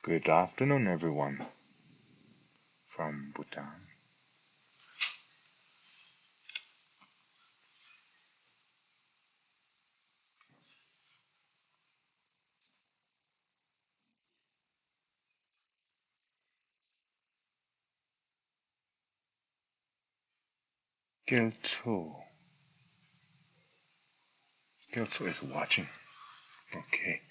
Good afternoon, everyone, from Bhutan. Gyaltso is watching. Okay.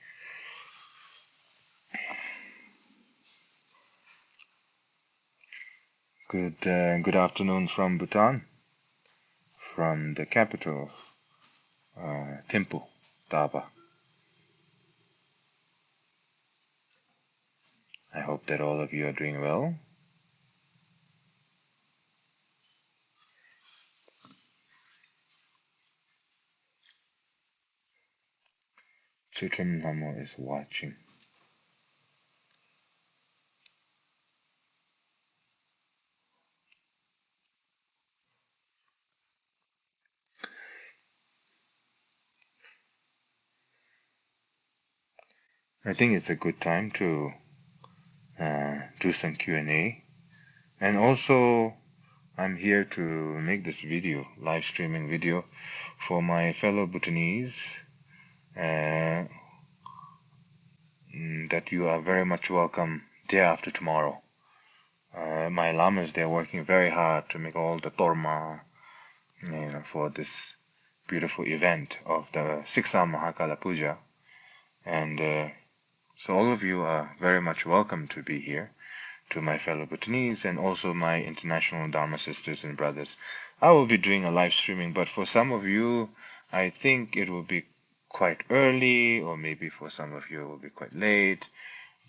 Good afternoon from Bhutan, from the capital, Thimphu, Taba. I hope that all of you are doing well. Chitram Namo is watching. I think it's a good time to do some Q&A. And also, I'm here to make this video, live streaming video, for my fellow Bhutanese, that you are very much welcome day after tomorrow. My lamas, they're working very hard to make all the torma, for this beautiful event of the 6th Mahakala Puja. And so all of you are very much welcome to be here, to my fellow Bhutanese and also my international Dharma sisters and brothers. I will be doing a live streaming, but for some of you, I think it will be quite early, or maybe for some of you it will be quite late.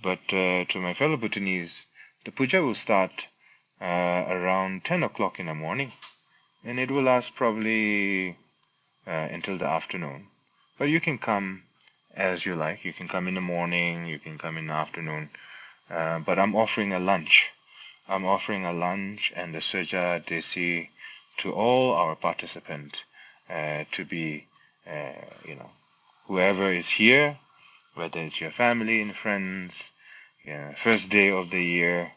But to my fellow Bhutanese, the puja will start around 10 o'clock in the morning, and it will last probably until the afternoon. But you can come as you like. You can come in the morning, you can come in the afternoon. But I'm offering a lunch. I'm offering a lunch and the Seja Desi to all our participants to be, whoever is here, whether it's your family and friends, first day of the year,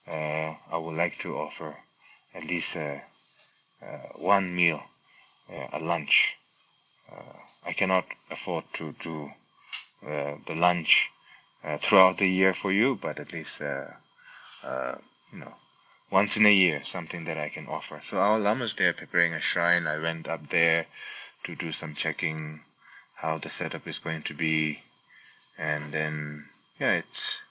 I would like to offer at least one meal, a lunch. I cannot afford to do the lunch throughout the year for you, but at least, once in a year, something that I can offer. So our lamas, they're preparing a shrine. I went up there to do some checking how the setup is going to be. And then, it's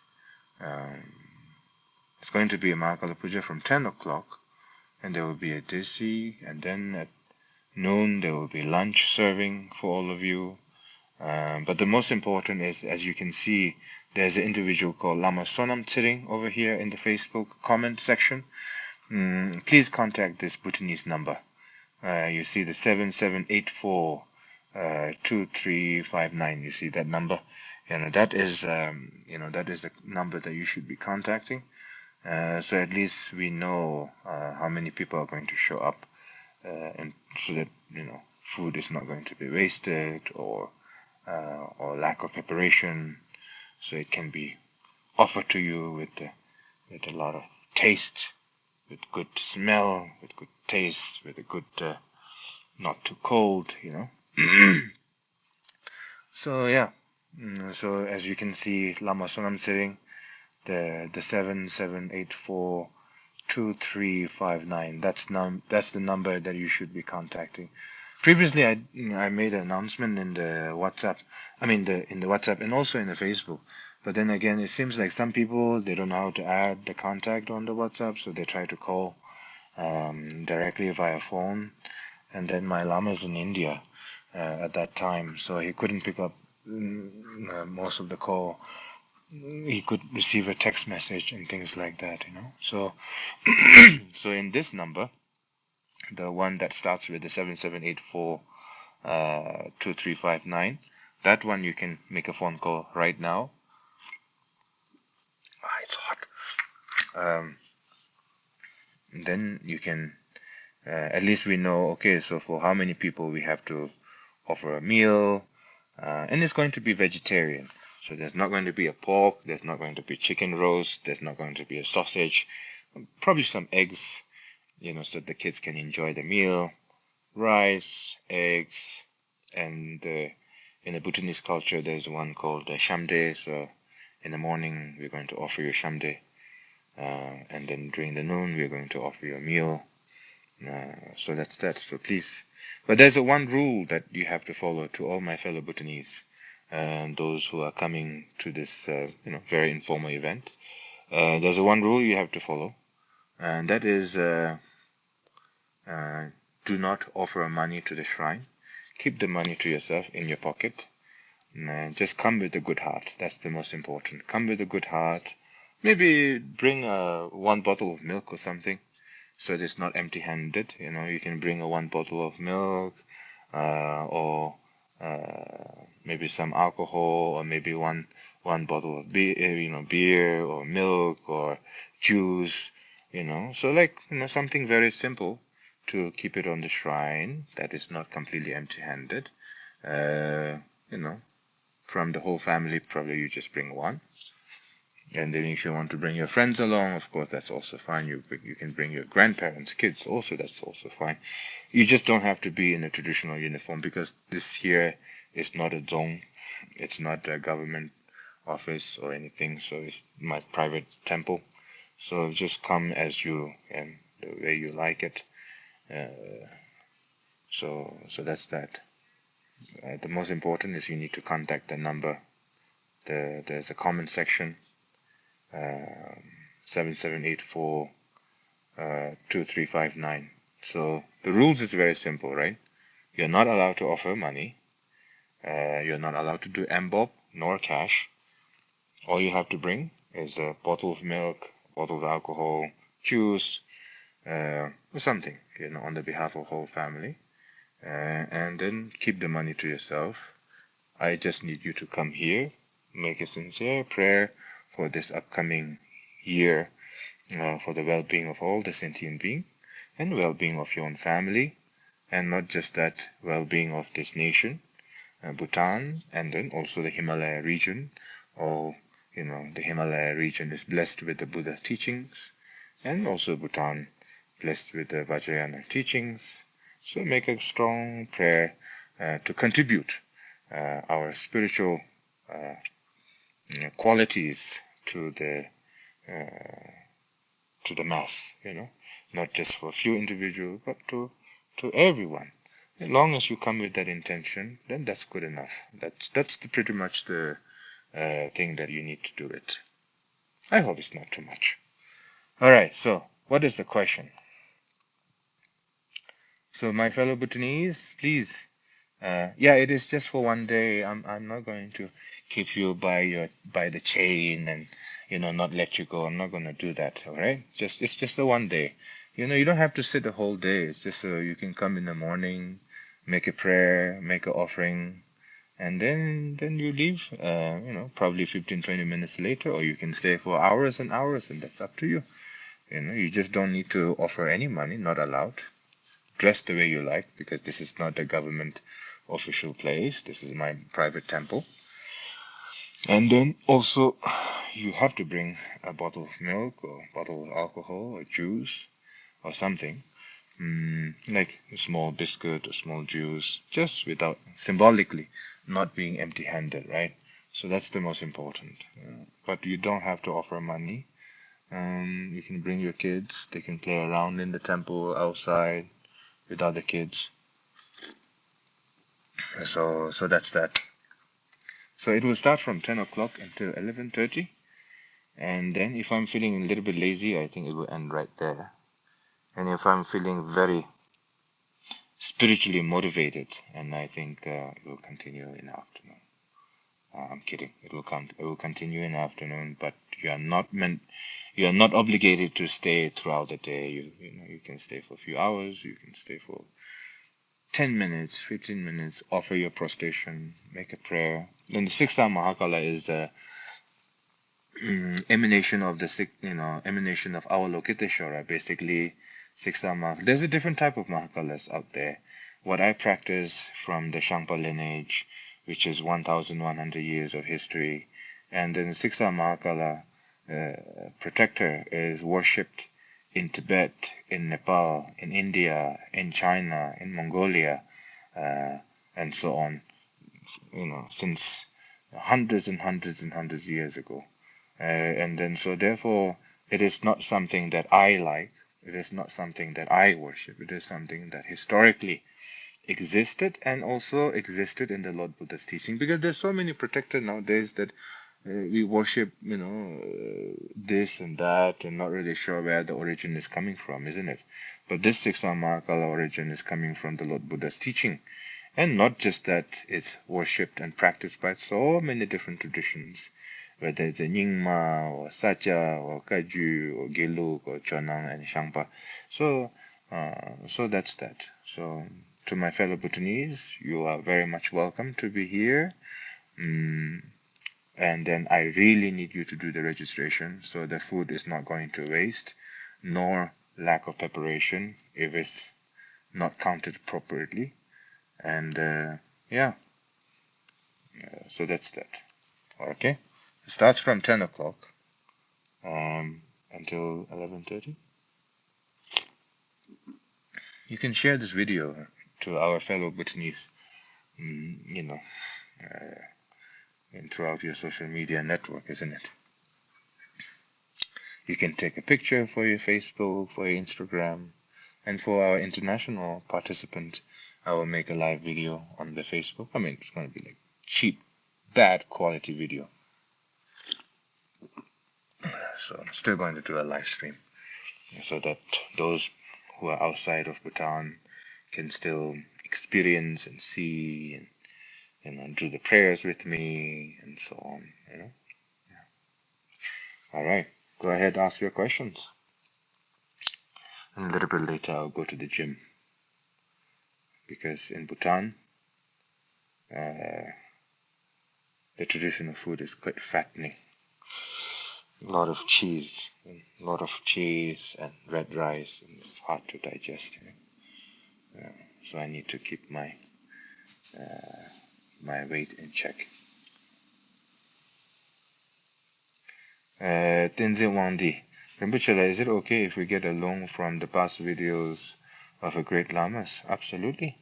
going to be a Mahakala Puja from 10 o'clock. And there will be a desi. And then at noon, there will be lunch serving for all of you. But the most important is, as you can see, there's an individual called Lama Sonam Tsering over here in the Facebook comment section. Please contact this Bhutanese number. You see the 7784 2359. You see that number? That is the number that you should be contacting. So at least we know how many people are going to show up, and so that food is not going to be wasted or lack of preparation, so it can be offered to you with a lot of taste, with good smell, with good taste, with a good not too cold, So so as you can see, Lama Sonam Tsering, the 77842359. That's the number that you should be contacting. Previously, I made an announcement in the WhatsApp. in the WhatsApp and also in the Facebook. But then again, it seems like some people, they don't know how to add the contact on the WhatsApp, so they try to call directly via phone. And then my lama's in India at that time, so he couldn't pick up most of the call. He could receive a text message and things like that, So, so in this number, the one that starts with the 7784 2359, that one you can make a phone call right now. It's hot. Then you can, at least we know, okay, so for how many people we have to offer a meal, and it's going to be vegetarian. So there's not going to be a pork, there's not going to be chicken roast, there's not going to be a sausage, probably some eggs, so the kids can enjoy the meal, rice, eggs, and in the Bhutanese culture, there's one called shamde. So in the morning, we're going to offer you shamde, and then during the noon, we're going to offer you a meal. So that's that. So please, but there's a one rule that you have to follow to all my fellow Bhutanese, and those who are coming to this, very informal event. There's a one rule you have to follow, and that is do not offer money to the shrine. Keep the money to yourself in your pocket. Just come with a good heart. That's the most important. Come with a good heart. Maybe bring one bottle of milk or something, so that it's not empty-handed. You can bring one bottle of milk, or maybe some alcohol, or maybe one bottle of beer or milk or juice. So something very simple to keep it on the shrine that is not completely empty-handed. From the whole family, probably you just bring one. And then if you want to bring your friends along, of course, that's also fine. You can bring your grandparents, kids also, that's also fine. You just don't have to be in a traditional uniform, because this here is not a zone. It's not a government office or anything, so it's my private temple. So just come as you and the way you like it. So that's that. The most important is you need to contact the number. There's a comment section, 7784-2359. So the rules is very simple, right? You're not allowed to offer money. You're not allowed to do envelope nor cash. All you have to bring is a bottle of milk, a bottle of alcohol, juice, or something, on the behalf of the whole family. And then keep the money to yourself. I just need you to come here, make a sincere prayer for this upcoming year, for the well-being of all the sentient beings, and well-being of your own family, and not just that, well-being of this nation, Bhutan, and then also the Himalaya region. The Himalaya region is blessed with the Buddha's teachings, and also Bhutan blessed with the Vajrayana's teachings. So make a strong prayer to contribute our spiritual qualities to the mass, not just for a few individuals, but to everyone. As long as you come with that intention, then that's good enough. That's pretty much the thing that you need to do it. I hope it's not too much. All right. So what is the question? So my fellow Bhutanese, please, it is just for one day. I'm not going to keep you by the chain and not let you go. I'm not going to do that. All right, it's just a one day. You don't have to sit the whole day. It's just so you can come in the morning, make a prayer, make an offering, and then you leave. Probably 15-20 minutes later, or you can stay for hours and hours, and that's up to you. You just don't need to offer any money. Not allowed. Dress the way you like, because this is not a government official place. This is my private temple. And then also you have to bring a bottle of milk or a bottle of alcohol or juice or something, like a small biscuit or small juice, just without symbolically not being empty-handed, right? So that's the most important. But you don't have to offer money. You can bring your kids. They can play around in the temple outside with other kids. So that's that. So it will start from 10 o'clock until 11:30. And then if I'm feeling a little bit lazy, I think it will end right there. And if I'm feeling very spiritually motivated, and I think it will continue in the afternoon. I'm kidding. It will continue in the afternoon, but you are not obligated to stay throughout the day. You can stay for a few hours. You can stay for 10 minutes, 15 minutes, offer your prostration, make a prayer. Then the 6th Mahakala is the emanation of emanation of our Lokiteshvara. Basically, 6th Mahakala. There's a different type of Mahakalas out there. What I practice from the Shangpa lineage, which is 1,100 years of history, And then the 6th Mahakala protector is worshipped in Tibet, in Nepal, in India, in China, in Mongolia, and so on, since hundreds and hundreds and hundreds of years ago. And then so therefore it is not something that I like, it is not something that I worship, it is something that historically existed and also existed in the Lord Buddha's teaching, because there's so many protectors nowadays that we worship, this and that, and not really sure where the origin is coming from, isn't it? But this 6th Mahakala origin is coming from the Lord Buddha's teaching. And not just that, it's worshipped and practiced by so many different traditions, whether it's a Nyingma, or Sacha, or Kaju, or Gelug, or Chonang, and Shangpa. So that's that. So, to my fellow Bhutanese, you are very much welcome to be here. And then I really need you to do the registration, so the food is not going to waste, nor lack of preparation if it's not counted appropriately. And so that's that. Okay, it starts from 10 o'clock until 11:30. You can share this video to our fellow Bhutanese, and throughout your social media network, isn't it? You can take a picture for your Facebook, for your Instagram, and for our international participant, I will make a live video on the Facebook. I mean, it's going to be like cheap, bad quality video. So I'm still going to do a live stream so that those who are outside of Bhutan can still experience and see and do the prayers with me and so on. Yeah. All right, go ahead, ask your questions. And a little bit later, I'll go to the gym, because in Bhutan, the traditional food is quite fattening. A lot of cheese and red rice, and it's hard to digest. So I need to keep my weight in check. Tenzin Wangdi, Rinpoche, is it okay if we get a loan from the past videos of a great lamas? Absolutely.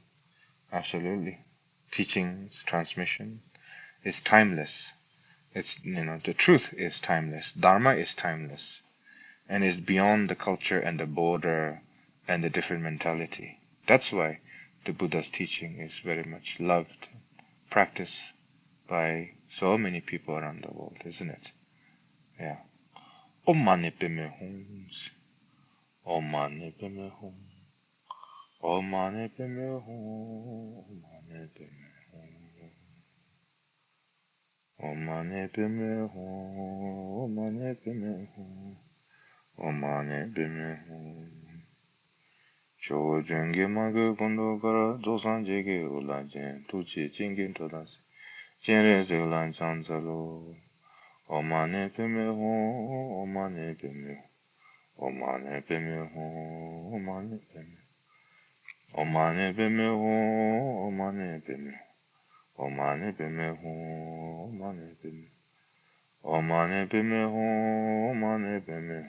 Teachings, transmission is timeless. It's, the truth is timeless. Dharma is timeless, and is beyond the culture and the border and the different mentality. That's why the Buddha's teaching is very much loved, practiced by so many people around the world, isn't it? Yeah. Om Mani Padme Hum. Om Mani Padme Hum. Om Mani Padme Hum. Om Mani Padme Hum. Om Mani Padme Hum. Om Mani Padme Hum. Cho Jenge Magu Kondo Kara Josan Jege Ulan Jen Tuchi Jingin Todas Jenre Zelan Chanzalo. Om Mani Padme Hum. Om Mani Padme Hum. Om Mani Padme Hum. Om Mani Padme Om Mani Padme Hum. Om Mani Padme Om Mani Padme Hum. Om Mani Padme Om Mani Padme Hum. Om Mani Padme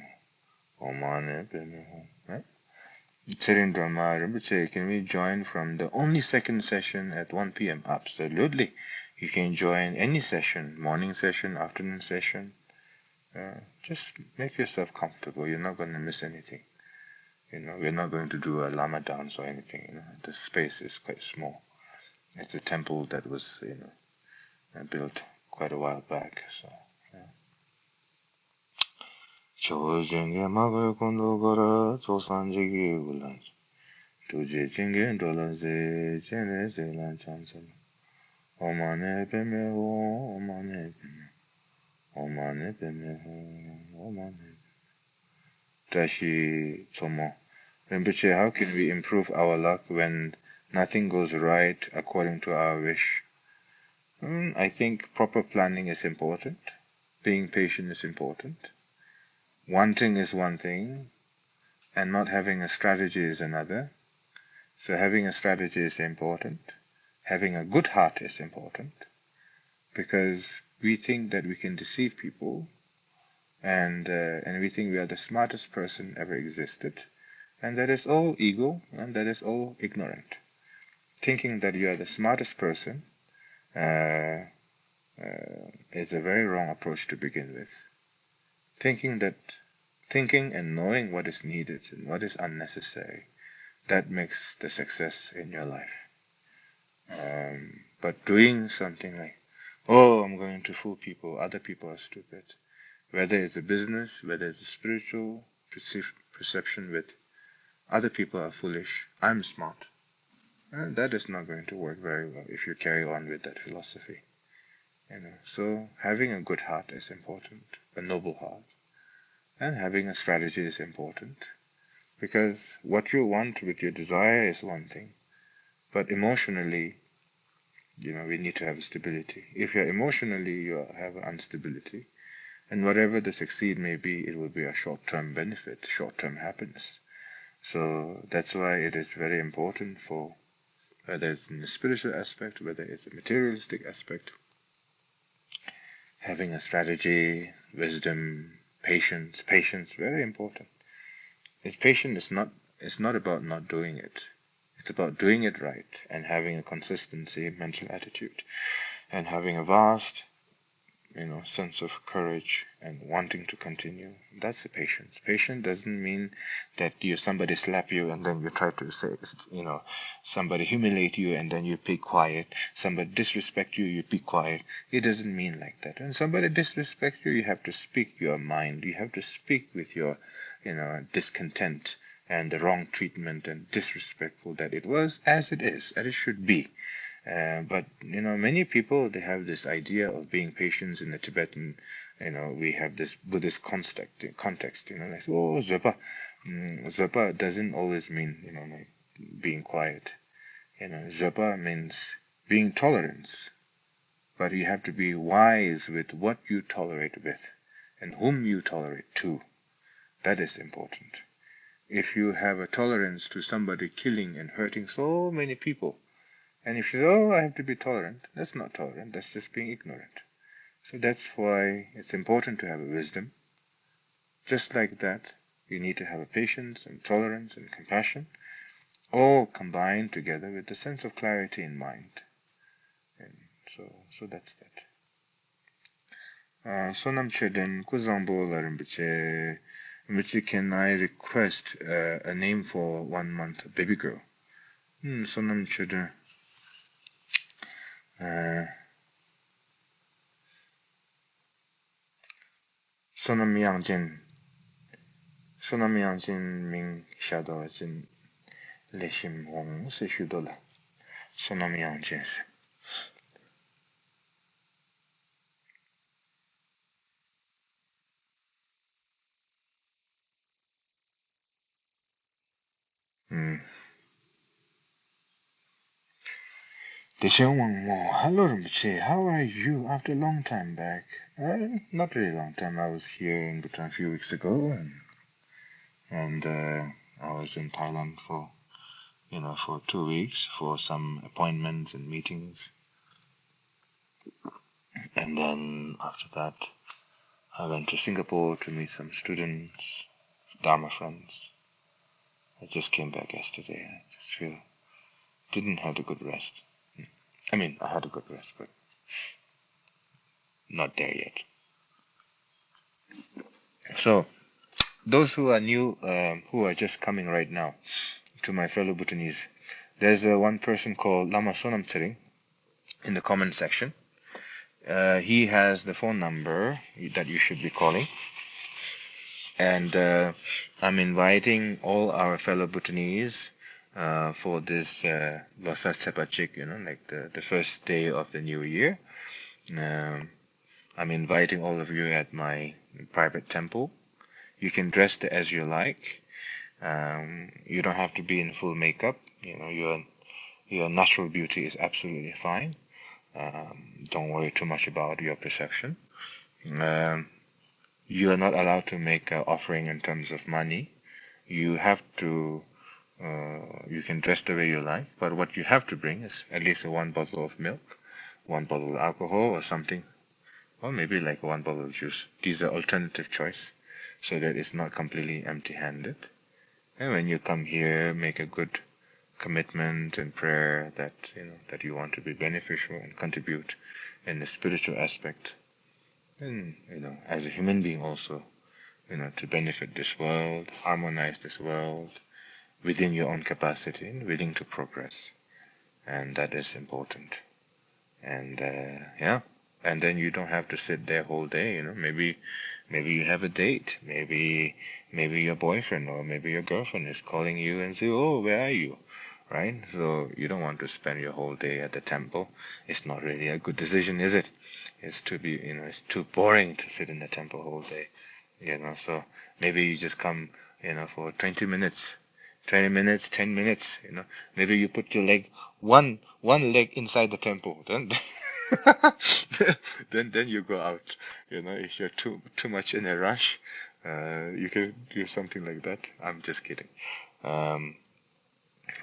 Om Mani Padme Hum. Sitting Dharma Rinpoche, can we join from the only second session at 1 p.m.? Absolutely. You can join any session, morning session, afternoon session. Just make yourself comfortable. You're not going to miss anything. We're not going to do a lama dance or anything. The space is quite small. It's a temple that was, built quite a while back. So, Cho Jenge Magu Kondo Kara Josan Jege Ulan Tuji Jingin Todas Jenre Zelan Chanzalo. Om Mani Padme Hum. Om Mani Padme Om Mani Padme Hum. Om Mani Tashi Tsomo. Rinpoche, how can we improve our luck when nothing goes right according to our wish? I think proper planning is important. Being patient is important. Wanting is one thing, and not having a strategy is another. So having a strategy is important. Having a good heart is important, because we think that we can deceive people, and we think we are the smartest person ever existed, and that is all ego, and that is all ignorant. Thinking that you are the smartest person is a very wrong approach to begin with. Thinking and knowing what is needed and what is unnecessary, that makes the success in your life. But doing something like, oh, I'm going to fool people, other people are stupid, whether it's a business, whether it's a spiritual perception with other people are foolish, I'm smart, and that is not going to work very well if you carry on with that philosophy. So having a good heart is important, a noble heart, and having a strategy is important, because what you want with your desire is one thing, but emotionally, we need to have stability. If you're emotionally, you have instability, and whatever the succeed may be, it will be a short-term benefit, short-term happiness. So that's why it is very important for, whether it's in the spiritual aspect, whether it's a materialistic aspect, having a strategy, wisdom, patience, very important. Patience is not about not doing it. It's about doing it right and having a consistency, mental attitude, and having a vast, sense of courage and wanting to continue. That's the patience. Patience doesn't mean that somebody slap you and then you try to say, somebody humiliate you and then you be quiet. Somebody disrespect you, you be quiet. It doesn't mean like that. When somebody disrespect you, you have to speak your mind. You have to speak with your, discontent and the wrong treatment and disrespectful that it was as it is, as it should be. But many people, they have this idea of being patient in the Tibetan. We have this Buddhist context. Like, oh, Zopa. Zopa doesn't always mean like being quiet. Zopa means being tolerant, but you have to be wise with what you tolerate with and whom you tolerate to. That is important. If you have a tolerance to somebody killing and hurting so many people, and if you say, oh, I have to be tolerant, that's not tolerant, that's just being ignorant. So that's why it's important to have a wisdom. Just like that, you need to have a patience and tolerance and compassion, all combined together with the sense of clarity in mind. And so that's that. Sonam Chedem Kuzambo Larimbiche, can I request a name for 1 month baby girl? Sonam Chedem. Sonam Yangjin Ming Shado Jin Leshim Hong Se Shudola. Sonam Yangjin. Hello Rinpoche, how are you after a long time back? Not really long time. I was here in Bhutan a few weeks ago, and I was in Thailand for 2 weeks for some appointments and meetings, and then after that I went to Singapore to meet some students, Dharma friends. I just came back yesterday. I just didn't have a good rest. I mean, I had a good rest, but not there yet. So, those who are new, who are just coming right now, to my fellow Bhutanese, there's one person called Lama Sonam Tsering in the comment section. He has the phone number that you should be calling. And I'm inviting all our fellow Bhutanese for this Losar Tsepachik, like the first day of the new year. I'm inviting all of you at my private temple. You can dress as you like. You don't have to be in full makeup. Your natural beauty is absolutely fine. Don't worry too much about your perception. You are not allowed to make an offering in terms of money. You have to, you can dress the way you like, but what you have to bring is at least 1 bottle of milk, 1 bottle of alcohol or something or maybe like one bottle of juice. These are alternative choice, so that it's not completely empty-handed. And when you come here, make a good commitment and prayer that that you want to be beneficial and contribute in the spiritual aspect, and as a human being also, to benefit this world, harmonize this world within your own capacity and willing to progress. And that is important. And and then you don't have to sit there whole day. Maybe you have a date. Maybe your boyfriend or maybe your girlfriend is calling you and say, "Oh, where are you?" Right? So you don't want to spend your whole day at the temple. It's not really a good decision, is it? It's it's too boring to sit in the temple whole day. So maybe you just come, for 20 minutes, 20 minutes, 10 minutes. Maybe you put your leg one leg inside the temple, then then you go out. If you're too much in a rush, you can do something like that. I'm just kidding.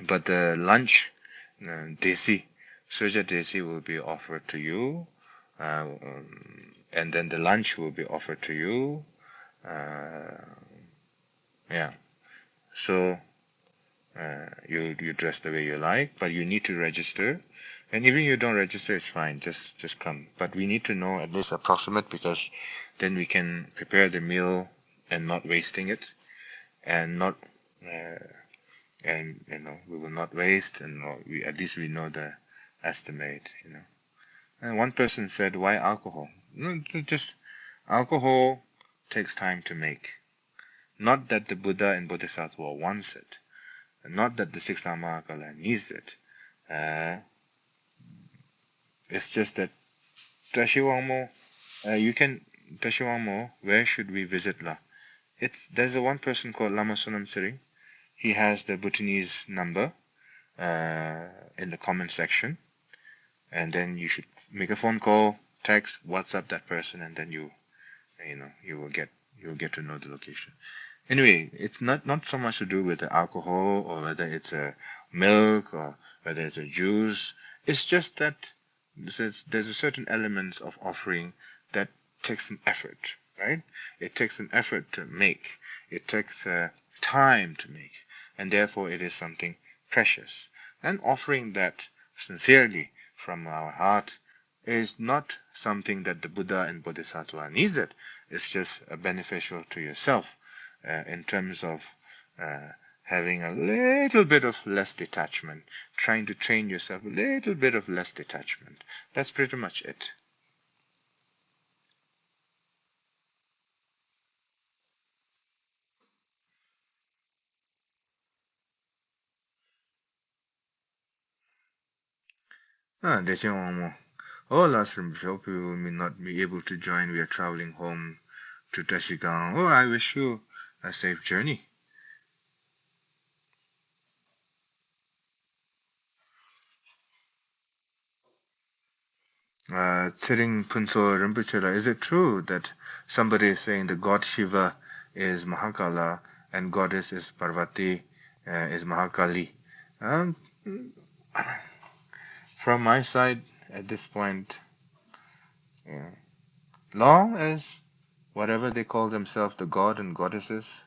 But the lunch, desi, Soja desi will be offered to you, and then the lunch will be offered to you. So you dress the way you like, but you need to register. And even if you don't register, it's fine. Just come. But we need to know at least approximate, because then we can prepare the meal and not wasting it, and not and we will not waste, and at least we know the estimate. And one person said, "Why alcohol?" No, just alcohol takes time to make. Not that the Buddha and Bodhisattva wants it. Not that the sixth Mahakala needs it. It's just that Tashiwamo, Tashiwamo, where should we visit la? There's a one person called Lama Sonam Sering. He has the Bhutanese number in the comment section, and then you should make a phone call, text, WhatsApp that person, and then you will get to know the location. Anyway, it's not so much to do with the alcohol, or whether it's a milk, or whether it's a juice. It's just that there's a certain elements of offering that takes some effort, right? It takes an effort to make. It takes time to make, and therefore it is something precious. And offering that sincerely from our heart is not something that the Buddha and Bodhisattva needs it. It's just beneficial to yourself. In terms of having a little bit of less detachment, trying to train yourself a little bit of less detachment. That's pretty much it. Decheng oh, last Rinpoche, you may not be able to join. We are traveling home to Tashigang. Oh, I wish you a safe journey. Tsiring Punso Rinpoche, is it true that somebody is saying the god Shiva is Mahakala and goddess is Parvati, is Mahakali? From my side, at this point, long as whatever they call themselves, the god and goddesses,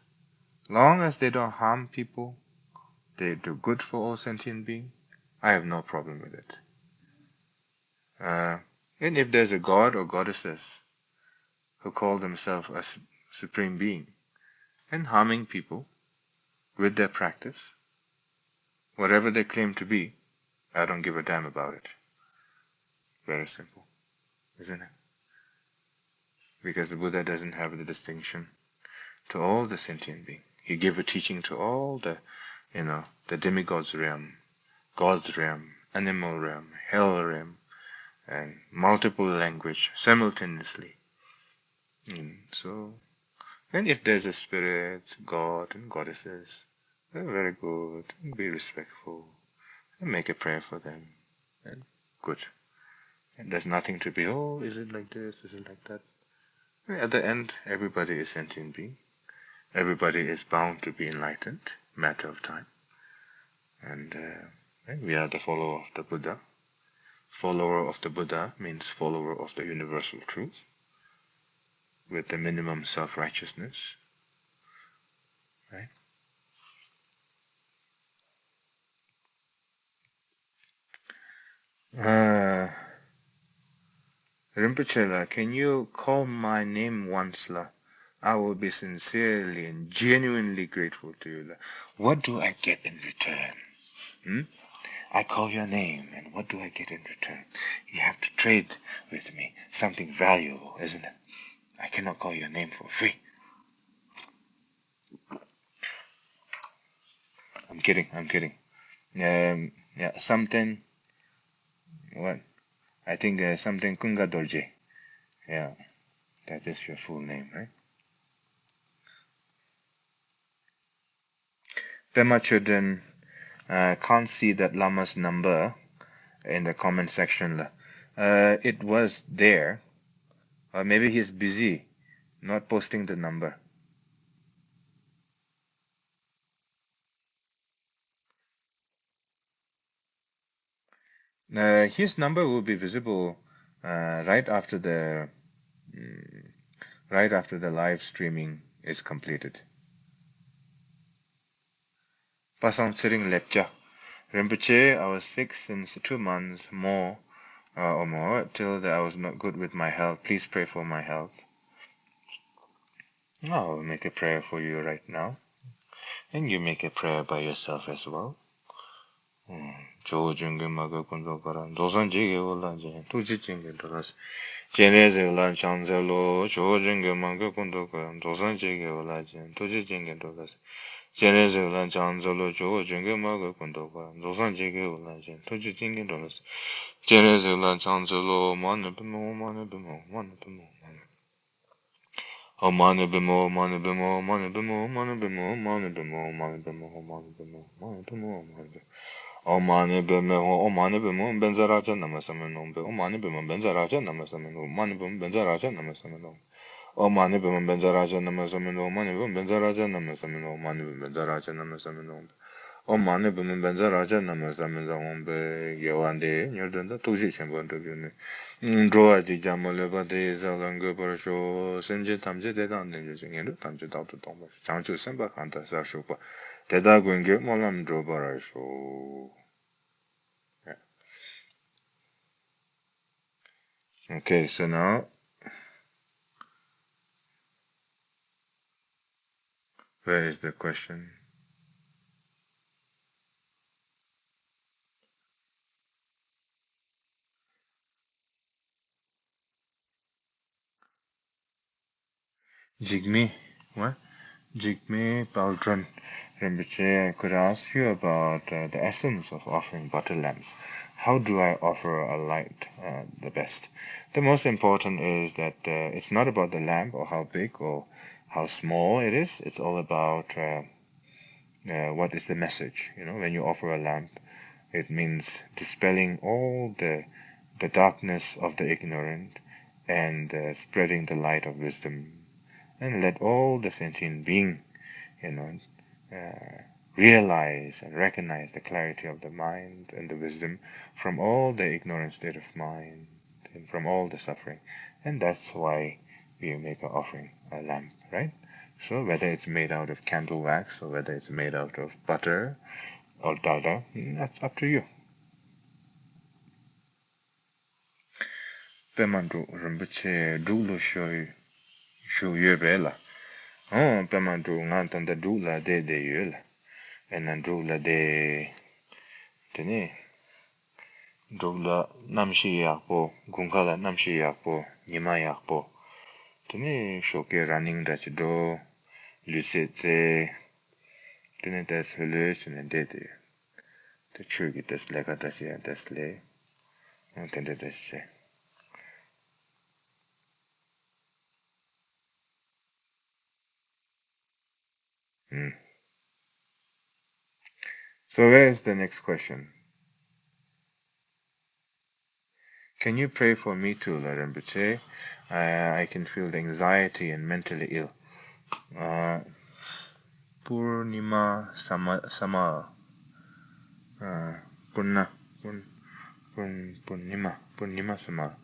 long as they don't harm people, they do good for all sentient beings, I have no problem with it. And if there's a god or goddesses who call themselves a supreme being and harming people with their practice, whatever they claim to be, I don't give a damn about it. Very simple, isn't it? Because the Buddha doesn't have the distinction to all the sentient beings. He gave a teaching to all the, the demigods realm, God's realm, animal realm, hell realm, and multiple language simultaneously. And if there's a spirit, God and goddesses, they're very good, and be respectful, and make a prayer for them, and good. And there's nothing to be, oh, is it like this, is it like that? At the end, everybody is sentient being. Everybody is bound to be enlightened, matter of time. And we are the follower of the Buddha. Follower of the Buddha means follower of the universal truth. with the minimum self-righteousness, right? Rinpoche la, can you call my name once la? I will be sincerely and genuinely grateful to you la. What do I get in return? I call your name, and what do I get in return? You have to trade with me something valuable, isn't it? I cannot call your name for free. I'm kidding. Yeah, something, what? I think something Kunga Dorje. Yeah, that is your full name, right? Pema children can't see that Lama's number in the comment section. It was there, or maybe he's busy, not posting the number. His number will be visible right after the live streaming is completed. Pasang sitting lecture. Rinpoche, I was sick since 2 months more or more till that I was not good with my health. Please pray for my health. I'll make a prayer for you right now, and you make a prayer by yourself as well. Jeneze ulan chanze lo, cho jenge manga kundo karam, dosan jege ulan jen, toji jenge dolas. Jeneze ulan chanze lo, cho jenge manga kundo karam, dosan jege ulan jen, toji jenge dolas. Jeneze ulan chanze lo, mane bimo, mane bimo, mane bimo, mane. Oh, mane bimo, mane bimo, mane bimo, mane bimo, mane bimo, mane bimo, mane bimo, mane bimo, mane bimo. Omani bime omani bime benzaraja namasame nombe omani bime benzaraja namasame no omani bime benzaraja namasame no omani bime benzaraja namasame no omani bime benzaraja namasame no omani bime benzaraja namasame no omani bime benzaraja namasame no ombe yewande nyodanda tuji chembondo gyune ndroa ji jamale bade zalanga parasho senje tamje dedan ne jengendo tamje dawto tomba changchu semba kanta sa shupa deda gwenge molam dro parasho. Okay, so now, where is the question? Jigme, what? Jigme Baldron Rinpoche, I could ask you about the essence of offering butter lamps. How do I offer a light the best? The most important is that it's not about the lamp or how big or how small it is. It's all about what is the message. You know, when you offer a lamp, it means dispelling all the darkness of the ignorant and spreading the light of wisdom, and let all the sentient being, realize and recognize the clarity of the mind and the wisdom from all the ignorant state of mind and from all the suffering. And that's why we make an offering, a lamp, right? So whether it's made out of candle wax or whether it's made out of butter or dalda, that's up to you. Pemandu Rinpoche Dulu Shu Yubela. Oh, Pemandu Nantanda Dula de Yul. And then Dula de Tene. Dula Namshi Yakpo, Gunkala Namshi Yakpo, Nima Yakpo. Tene Shoke running that do Lucid say Tene that's Hulush and Dede. The Chugi that's Legatashi and that's lay. And then that's say. So where's the next question? Can you pray for me too, Rinpoche? I can feel the anxiety and mentally ill. Purnima Sama. Purnima Sama.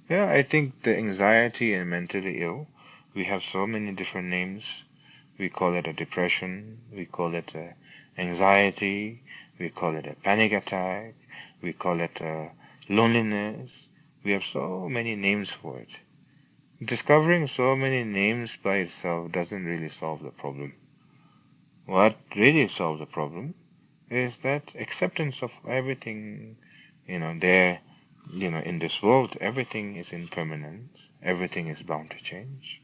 Yeah, I think the anxiety and mentally ill We have so many different names. We call it a depression, we call it anxiety, we call it a panic attack, we call it loneliness. We have so many names for it. Discovering so many names by itself doesn't really solve the problem. What really solves the problem is that acceptance of everything, in this world, everything is impermanent, everything is bound to change.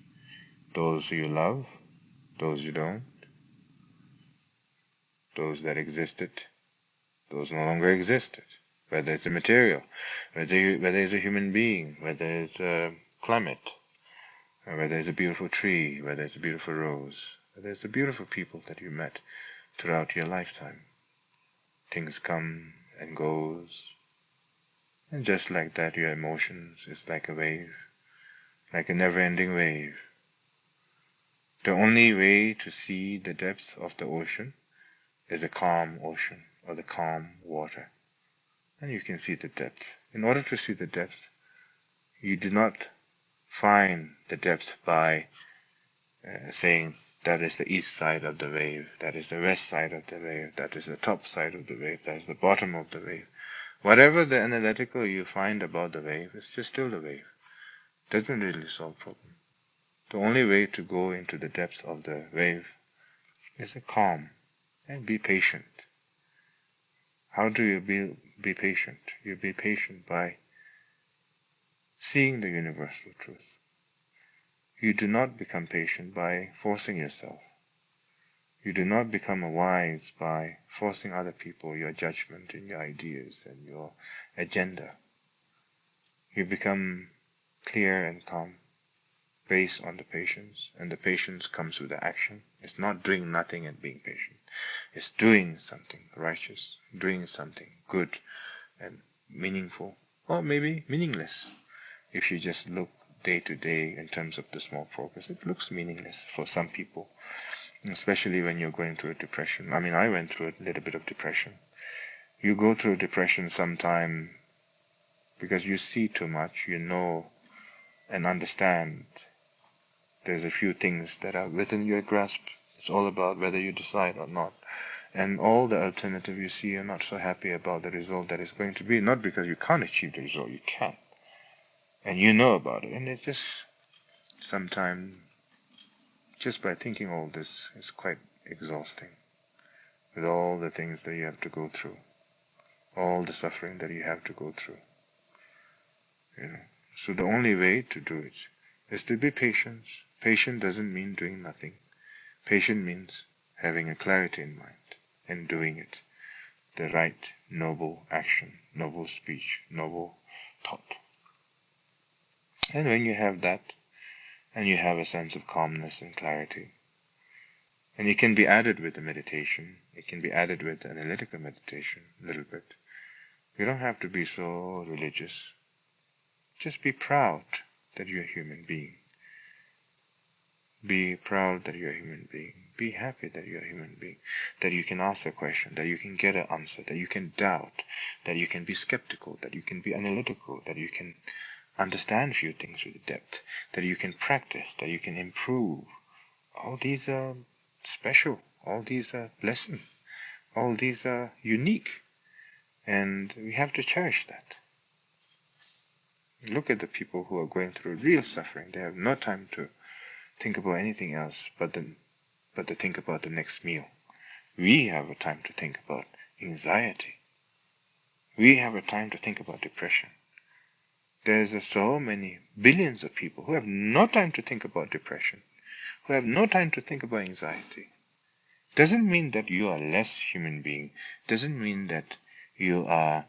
Those you love, those you don't, those that existed, those no longer existed. Whether it's a material, whether it's a human being, whether it's a climate, or whether it's a beautiful tree, whether it's a beautiful rose, whether it's the beautiful people that you met throughout your lifetime. Things come and goes, and just like that, your emotions is like a wave, like a never-ending wave. The only way to see the depths of the ocean is a calm ocean or the calm water, and you can see the depth. In order to see the depth, you do not find the depth by saying that is the east side of the wave, that is the west side of the wave, that is the top side of the wave, that is the bottom of the wave. Whatever the analytical you find about the wave, it's just still the wave. It doesn't really solve the problem. The only way to go into the depths of the wave is a calm and be patient. How do you be patient? You be patient by seeing the universal truth. You do not become patient by forcing yourself. You do not become wise by forcing other people your judgment and your ideas and your agenda. You become clear and calm based on the patience, and the patience comes with the action. It's not doing nothing and being patient. It's doing something righteous, doing something good and meaningful, or maybe meaningless. If you just look day to day in terms of the small progress, it looks meaningless for some people, especially when you're going through a depression. I mean, I went through a little bit of depression. You go through a depression sometime because you see too much, you know and understand. There's a few things that are within your grasp. It's all about whether you decide or not. And all the alternative you see, you're not so happy about the result that it's going to be. Not because you can't achieve the result, you can. And you know about it. And it's just, sometimes, just by thinking all this, is quite exhausting. With all the things that you have to go through. All the suffering that you have to go through. So the only way to do it is to be patient. Patient doesn't mean doing nothing. Patient means having a clarity in mind and doing it. The right, noble action, noble speech, noble thought. And when you have that, and you have a sense of calmness and clarity, and it can be added with the meditation, it can be added with analytical meditation a little bit. You don't have to be so religious. Just be proud that you're a human being. Be proud that you're a human being. Be happy that you're a human being. That you can ask a question, that you can get an answer, that you can doubt, that you can be skeptical, that you can be analytical, that you can understand a few things with depth, that you can practice, that you can improve. All these are special. All these are blessings. All these are unique. And we have to cherish that. Look at the people who are going through real suffering. They have no time to think about anything else but to think about the next meal. We have a time to think about anxiety. We have a time to think about depression. There's so many billions of people who have no time to think about depression, who have no time to think about anxiety. Doesn't mean that you are less human being. Doesn't mean that you are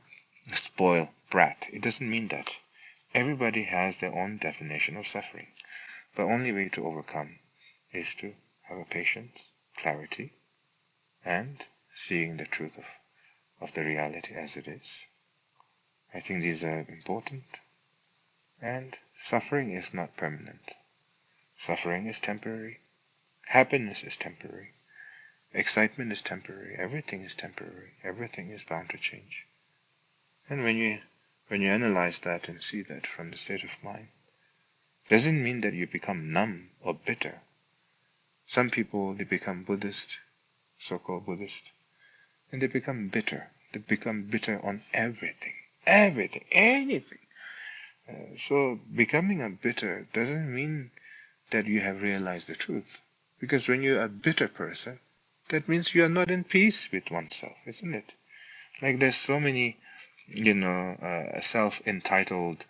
a spoiled brat. It doesn't mean that. Everybody has their own definition of suffering. The only way to overcome is to have a patience, clarity, and seeing the truth of the reality as it is. I think these are important. And suffering is not permanent. Suffering is temporary. Happiness is temporary. Excitement is temporary. Everything is temporary. Everything is bound to change. And when you analyze that and see that from the state of mind, doesn't mean that you become numb or bitter. Some people, they become Buddhist, so-called Buddhist, and they become bitter. They become bitter on everything, anything. So becoming a bitter doesn't mean that you have realized the truth. Because when you're a bitter person, that means you are not in peace with oneself, isn't it? Like there's so many, self-entitled,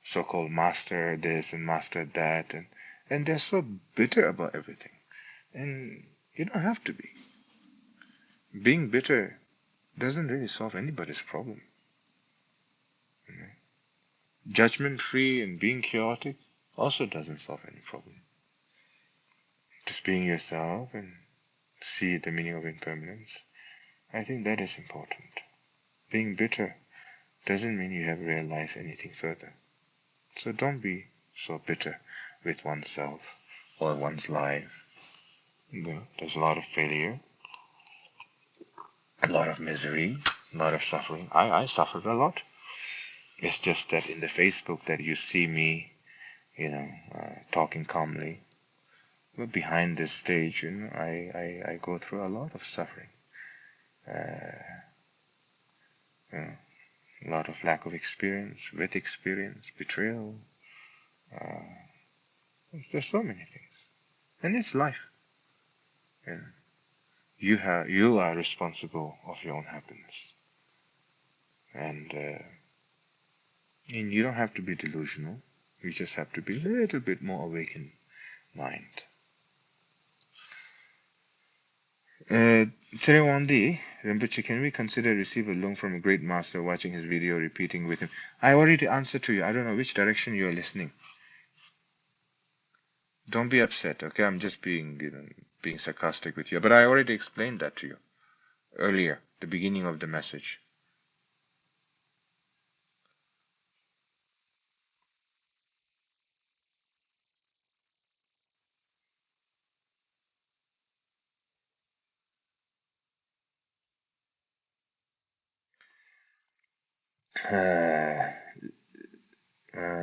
so-called master this and master that, and they're so bitter about everything. And you don't have to be. Being bitter doesn't really solve anybody's problem. Judgment-free and being chaotic also doesn't solve any problem. Just being yourself and see the meaning of impermanence, I think that is important. Being bitter doesn't mean you have realized anything further. So don't be so bitter with oneself or one's life. There's a lot of failure, a lot of misery, a lot of suffering. I suffered a lot. It's just that in the Facebook that you see me, talking calmly. But behind this stage, I go through a lot of suffering. A lot of lack of experience, with experience, betrayal. There's so many things. And it's life. You are responsible of your own happiness. And you don't have to be delusional. You just have to be a little bit more awakened mind. Terewandi, Rinpoche, can we consider receive a loan from a great master, watching his video, repeating with him? I already answered to you. I don't know which direction you are listening. Don't be upset, okay? I'm just being sarcastic with you. But I already explained that to you earlier, the beginning of the message.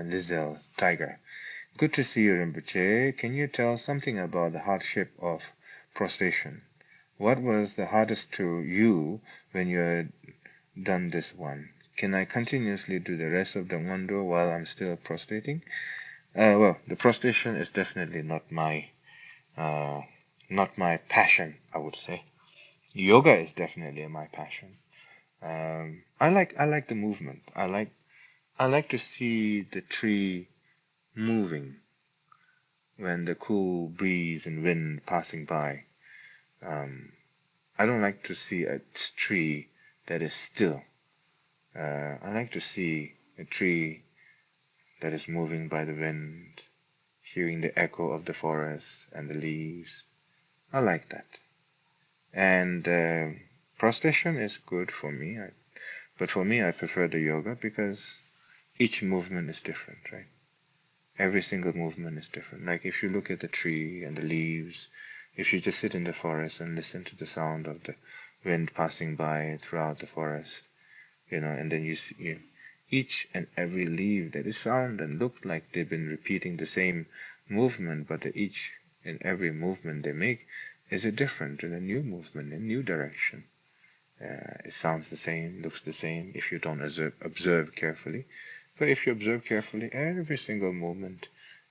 Lizelle, Tiger. Good to see you, Rinpoche. Can you tell something about the hardship of prostration? What was the hardest to you when you're done this one? Can I continuously do the rest of the Wando while I'm still prostrating? Well, the prostration is definitely not my passion, I would say. Yoga is definitely my passion. I like the movement. I like to see the tree moving when the cool breeze and wind passing by. I don't like to see a tree that is still. I like to see a tree that is moving by the wind, hearing the echo of the forest and the leaves. I like that. And prostration is good for me, but for me I prefer the yoga because each movement is different, right? Every single movement is different. Like if you look at the tree and the leaves, if you just sit in the forest and listen to the sound of the wind passing by throughout the forest, and then you see each and every leaf that is sound and looks like they've been repeating the same movement, but each and every movement they make is a different and a new movement, a new direction. It sounds the same, looks the same if you don't observe carefully. But if you observe carefully, every single movement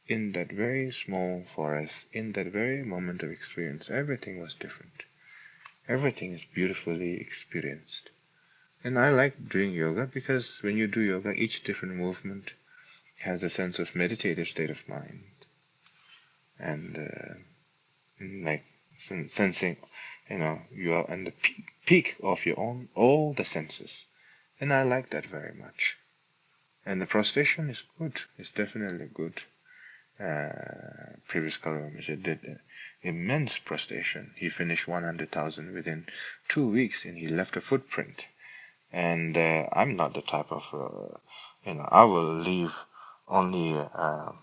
in that very small forest, in that very moment of experience, everything was different. Everything is beautifully experienced. And I like doing yoga because when you do yoga, each different movement has a sense of meditative state of mind. And like sensing, you are on the peak of your own, all the senses. And I like that very much. And the prostration is good. It's definitely good. Previous Kalu Rinpoche did immense prostration. He finished 100,000 within 2 weeks, and he left a footprint. And I'm not the type of, I will leave only a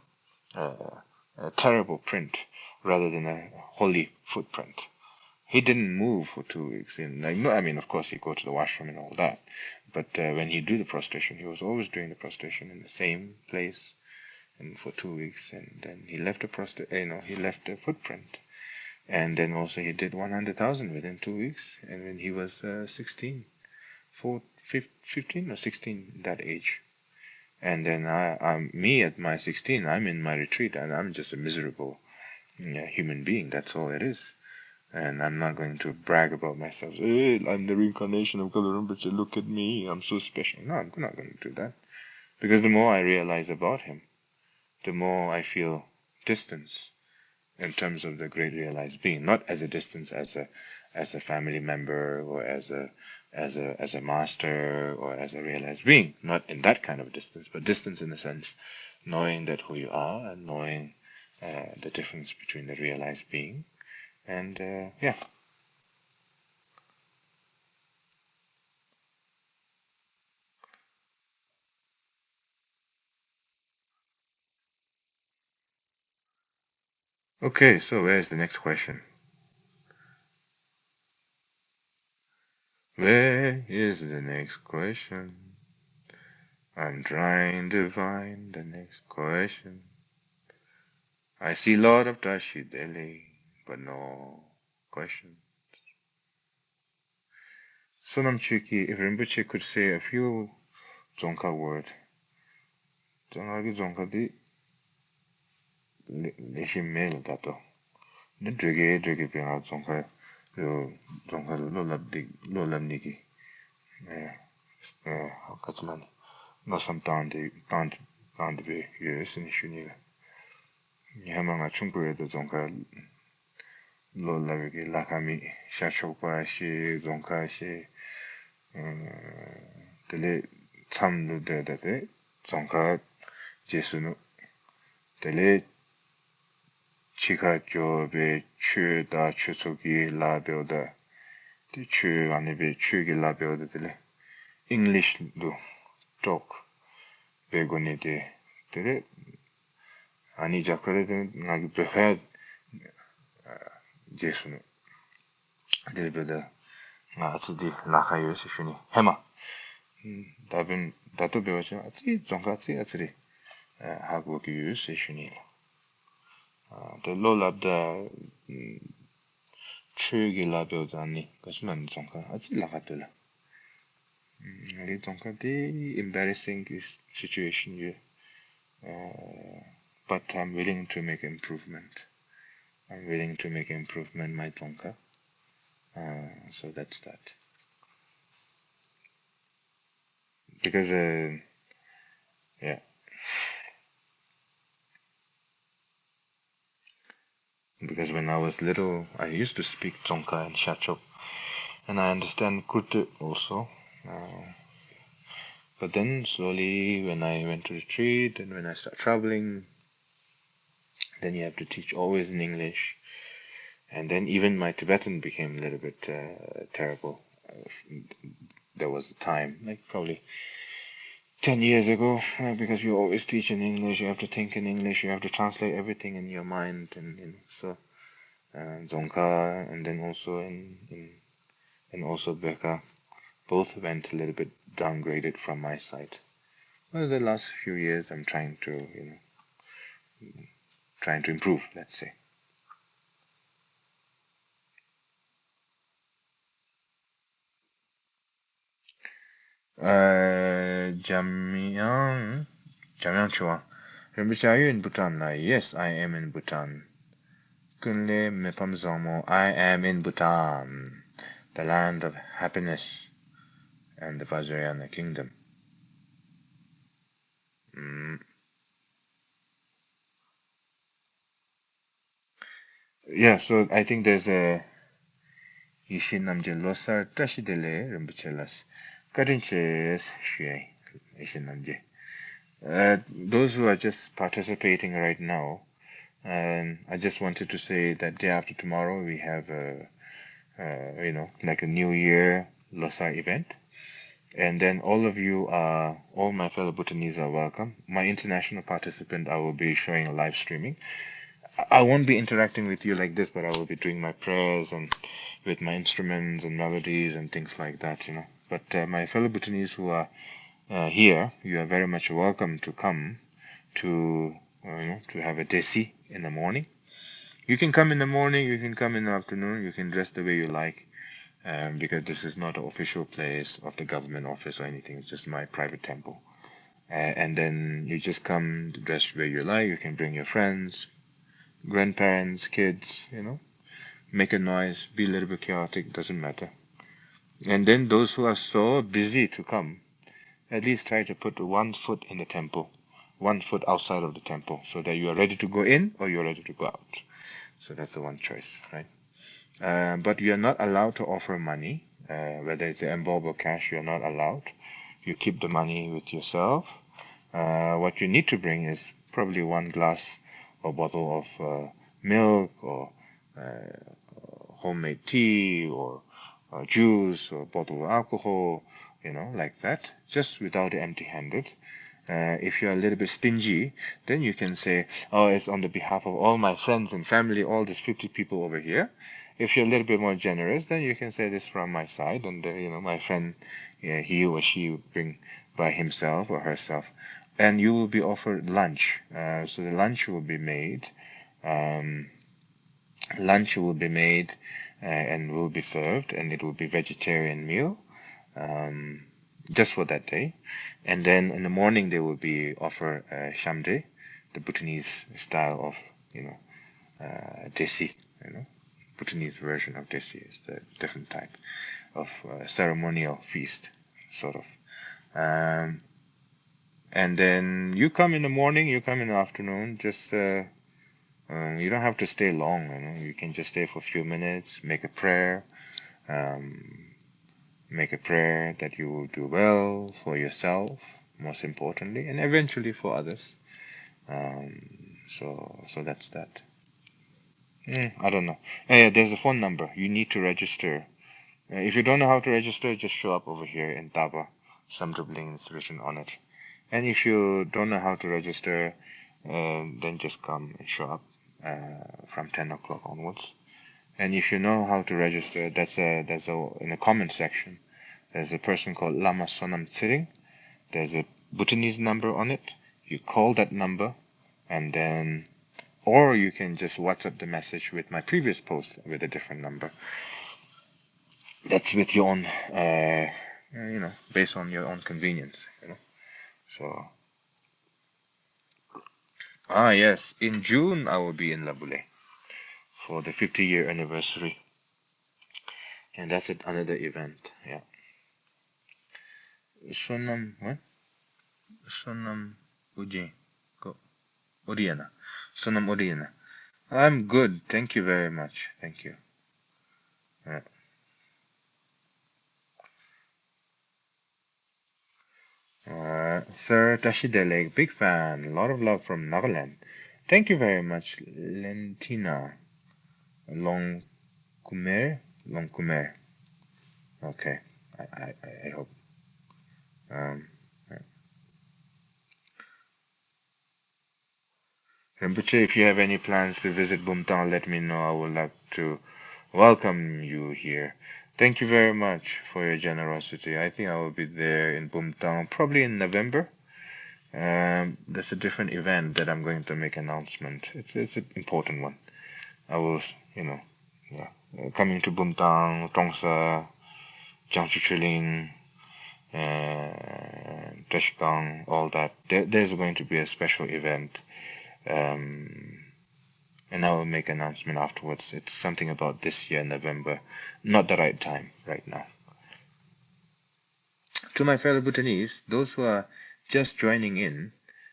terrible print rather than a holy footprint. He didn't move for 2 weeks. Of course, he go to the washroom and all that. But when he do the prostration, he was always doing the prostration in the same place, and for 2 weeks, and then he left he left a footprint. And then also he did 100,000 within 2 weeks, and when he was 16, 15 or 16, that age. And then I'm me at my 16, I'm in my retreat, and I'm just a miserable human being. That's all it is. And I'm not going to brag about myself. Hey, I'm the reincarnation of Kalu Rinpoche. Look at me, I'm so special. No, I'm not going to do that. Because the more I realize about him, the more I feel distance in terms of the great realized being. Not as a distance as a family member, or as a master, or as a realized being. Not in that kind of distance, but distance in the sense knowing that who you are, and knowing the difference between the realized being. And yeah. Okay, so where's the next question? Where is the next question? I'm trying to find the next question. I see a lot of Tashi Delhi, but no question. Sonam Chiki, if Rinpoche could say a few Dzongkha words, Dzongkha di Leshim Mel Dato. The Drege Pinga Dzongkha, Dzongkha Lo Lab Niki. Kachlani. No some Tandi be US in Shunila. Yamanga Chungwe the Dzongkha Lo Labiki Lakami, Shachokpa Shi, Dzongkha Shi. Tele 참도 되다데 정가 제수는 tele chiga jobe chu da chusogi labioda the chu anibe chugi labioda tele English do talk begoni de tele ani jakare de nagi behed jesuno tele beda 아츠디 라카요시 슈니 해마 답은 다도 배워죠 아치 정가치 아츠리 하고 교유시 슈니 델로랍다 추기 라베오자니 그것만 정가 아치 라카들라 리 정가디 embarrassing this situation you but I'm willing to make improvement. I'm willing to make improvement my 정가. So that's that. Because yeah, because when I was little I used to speak Dzongkha and Shachok, and I understand Kurte also, but then slowly when I went to retreat and when I start traveling, then you have to teach always in English, and then even my Tibetan became a little bit terrible. There was a time, like probably 10 years ago, because you always teach in English, you have to think in English, you have to translate everything in your mind, and so Dzongkha, and then also and also Beka, both went a little bit downgraded from my side. Well, the last few years, I'm trying to improve, let's say. Jamyang Chua. Rinpoche, are you in Bhutan? Yes, I am in Bhutan. Kunle Mepam Zomo, I am in Bhutan, the land of happiness and the Vajrayana kingdom. Yeah, so I think there's a Yishin Namje Losar Tashidele Rinpochelas Karinches Shui Yishin Namje. Those who are just participating right now, I just wanted to say that day after tomorrow we have like a New Year Losar event. And then all my fellow Bhutanese are welcome. My international participant, I will be showing a live streaming. I won't be interacting with you like this, but I will be doing my prayers and with my instruments and melodies and things like that, But my fellow Bhutanese who are here, you are very much welcome to come to to have a desi in the morning. You can come in the morning, you can come in the afternoon, you can dress the way you like, because this is not an official place of the government office or anything. It's just my private temple. And then you just come dressed the way you like. You can bring your friends, grandparents, kids, make a noise, be a little bit chaotic, doesn't matter. And then those who are so busy to come, at least try to put 1 foot in the temple, 1 foot outside of the temple, so that you are ready to go in or you're ready to go out. So that's the one choice, right? But you're not allowed to offer money, whether it's envelope or cash, you're not allowed. You keep the money with yourself. What you need to bring is probably 1 glass or bottle of milk or homemade tea or juice or bottle of alcohol, like that, just without it empty-handed. If you're a little bit stingy, then you can say, oh, it's on the behalf of all my friends and family, all these 50 people over here. If you're a little bit more generous, then you can say this from my side, and my friend, he or she bring by himself or herself, and you will be offered lunch. So the lunch will be made. Lunch will be made and will be served, and it will be vegetarian meal. Just for that day. And then in the morning they will be offered shamde, the Bhutanese style of desi. Bhutanese version of desi is the different type of ceremonial feast, sort of. And then you come in the morning, you come in the afternoon. Just you don't have to stay long. You can just stay for a few minutes, make a prayer. Make a prayer that you will do well for yourself, most importantly, and eventually for others. So that's that. I don't know. There's a phone number. You need to register. If you don't know how to register, just show up over here in Taba. Samdrubling is written on it. And if you don't know how to register, then just come and show up from 10 o'clock onwards. And if you know how to register, that's in the comment section. There's a person called Lama Sonam Tsiring. There's a Bhutanese number on it. You call that number, and then, or you can just WhatsApp the message with my previous post with a different number. That's with your own, based on your own convenience, So, yes, in June I will be in Labule for the 50-year anniversary. And that's another event, yeah. Sonam, what? Sonam Odiana. Sonam Odiana. I'm good. Thank you very much. Thank you. Sir Tashidele, big fan. A lot of love from Nagaland. Thank you very much, Lentina. Long Kumer. Okay. I hope. Rinpoche, if you have any plans to visit Bhutan, let me know. I would like to welcome you here. Thank you very much for your generosity. I think I will be there in Bhutan probably in November. There's a different event that I'm going to make announcement. It's an important one. I will, coming to Bhutan, Tongsa, Jiangsu Chiling, Tashkang, all that. There's going to be a special event. And I will make an announcement afterwards. It's something about this year, November. Not the right time right now. To my fellow Bhutanese, those who are just joining in,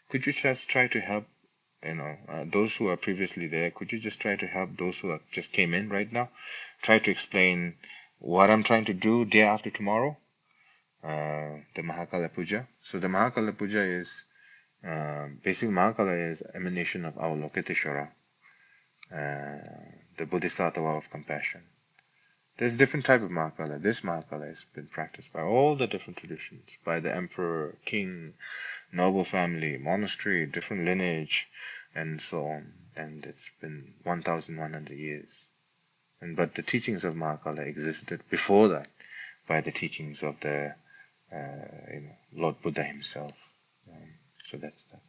could you just try to help, those who are previously there, could you just try to help those who just came in right now? Try to explain what I'm trying to do day after tomorrow, the Mahakala Puja. So the Mahakala Puja is, basically Mahakala is emanation of our Lokiteshvara, the Bodhisattva of compassion. There's different type of Mahakala. This Mahakala has been practiced by all the different traditions, by the emperor, king, noble family, monastery, different lineage, and so on. And it's been 1,100 years. But the teachings of Mahakala existed before that, by the teachings of the Lord Buddha himself. So that's that.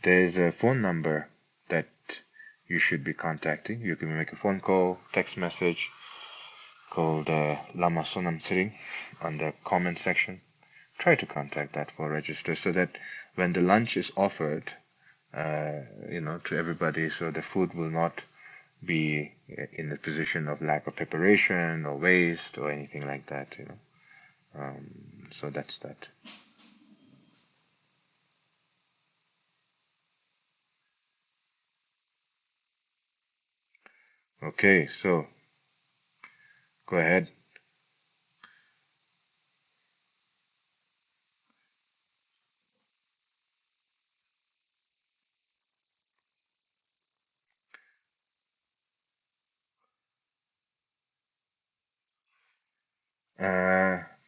There is a phone number that you should be contacting. You can make a phone call, text message, called Lama Sonam Sering on the comment section. Try to contact that for register so that when the lunch is offered, to everybody, so the food will not be in a position of lack of preparation or waste or anything like that, so that's that. Okay, so go ahead.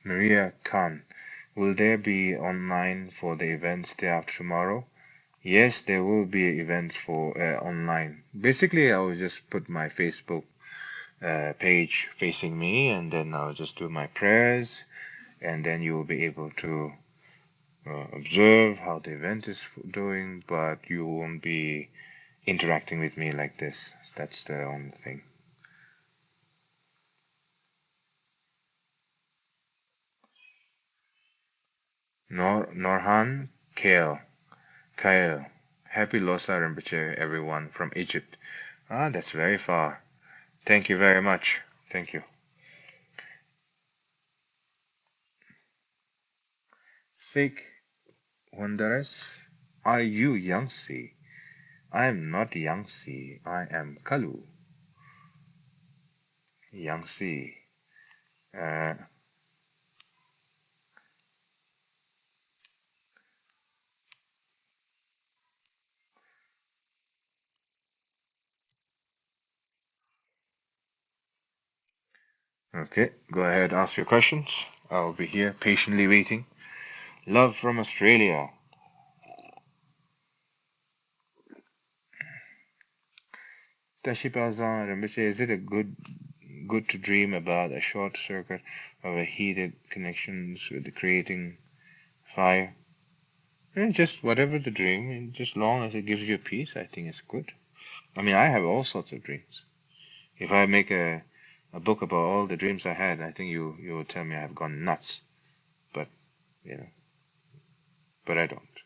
Maria Khan, will there be online for the events day after tomorrow? Yes, there will be events for online. Basically, I will just put my Facebook page facing me, and then I'll just do my prayers, and then you will be able to observe how the event is doing, but you won't be interacting with me like this. That's the only thing. Norhan Kale. Happy Losa Rinpoche, everyone from Egypt. That's very far. Thank you very much. Thank you. Sikh Wanderers, are you Yangtze? I am not Yangtze. I am Kalu. Yangtze. Okay, go ahead, ask your questions. I'll be here patiently waiting. Love from Australia. Tashipazan Rinpoche, is it good to dream about a short circuit of a heated connections with the creating fire? Just whatever the dream, just long as it gives you peace, I think it's good. I mean, I have all sorts of dreams. If I make a book about all the dreams I had, I think you will tell me I've gone nuts. But but I don't.